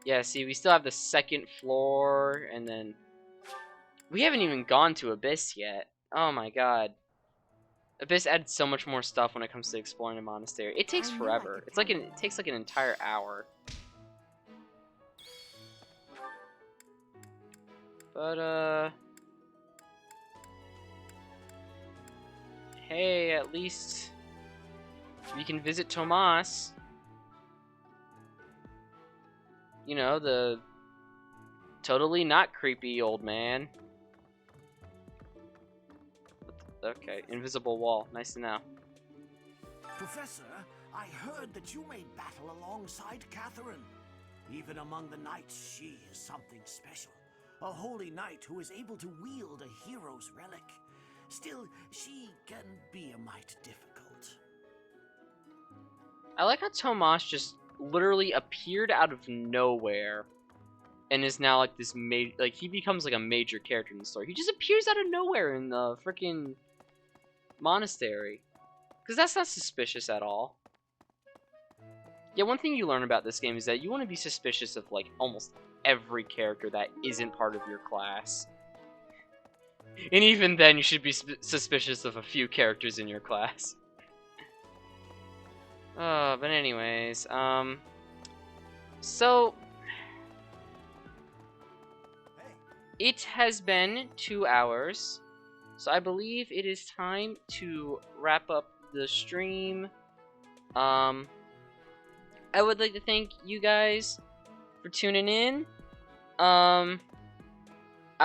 Yeah, see, we still have the second floor, and then... We haven't even gone to Abyss yet. Oh my god. Abyss adds so much more stuff when it comes to exploring a monastery. It takes forever. It's like it takes like an entire hour. But hey, at least we can visit Tomas. You know, the totally not creepy old man. Okay, invisible wall. Nice to know. Professor, I heard that you made battle alongside Catherine. Even among the knights, she is something special. A holy knight who is able to wield a hero's relic. Still, she can be a mite difficult. I like how Tomas just literally appeared out of nowhere and is now like this like he becomes like a major character in the story. He just appears out of nowhere in the freaking monastery. Because that's not suspicious at all. Yeah, one thing you learn about this game is that you want to be suspicious of like almost every character that isn't part of your class. And even then you should be suspicious of a few characters in your class. But anyways, so it has been 2 hours, so I believe it is time to wrap up the stream. I would like to thank you guys for tuning in. I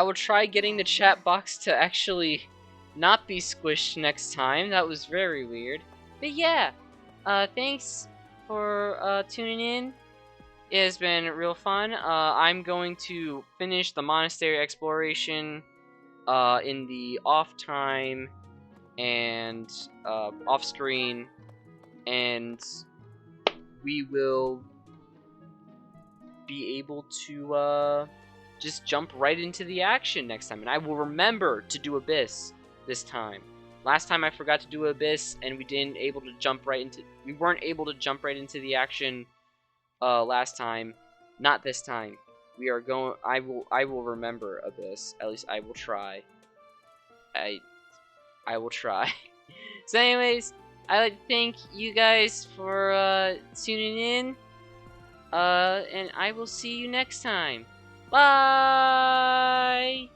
will try getting the chat box to actually not be squished next time. That was very weird. But yeah, thanks for tuning in. It has been real fun. I'm going to finish the monastery exploration in the off time and off screen, and we will be able to just jump right into the action next time. And I will remember to do Abyss this time. Last time I forgot to do Abyss, and we weren't able to jump right into the action last time. Not this time. We are going. I will remember Abyss. At least I will try. I will try. So anyways, I'd like to thank you guys for tuning in. And I will see you next time. Bye!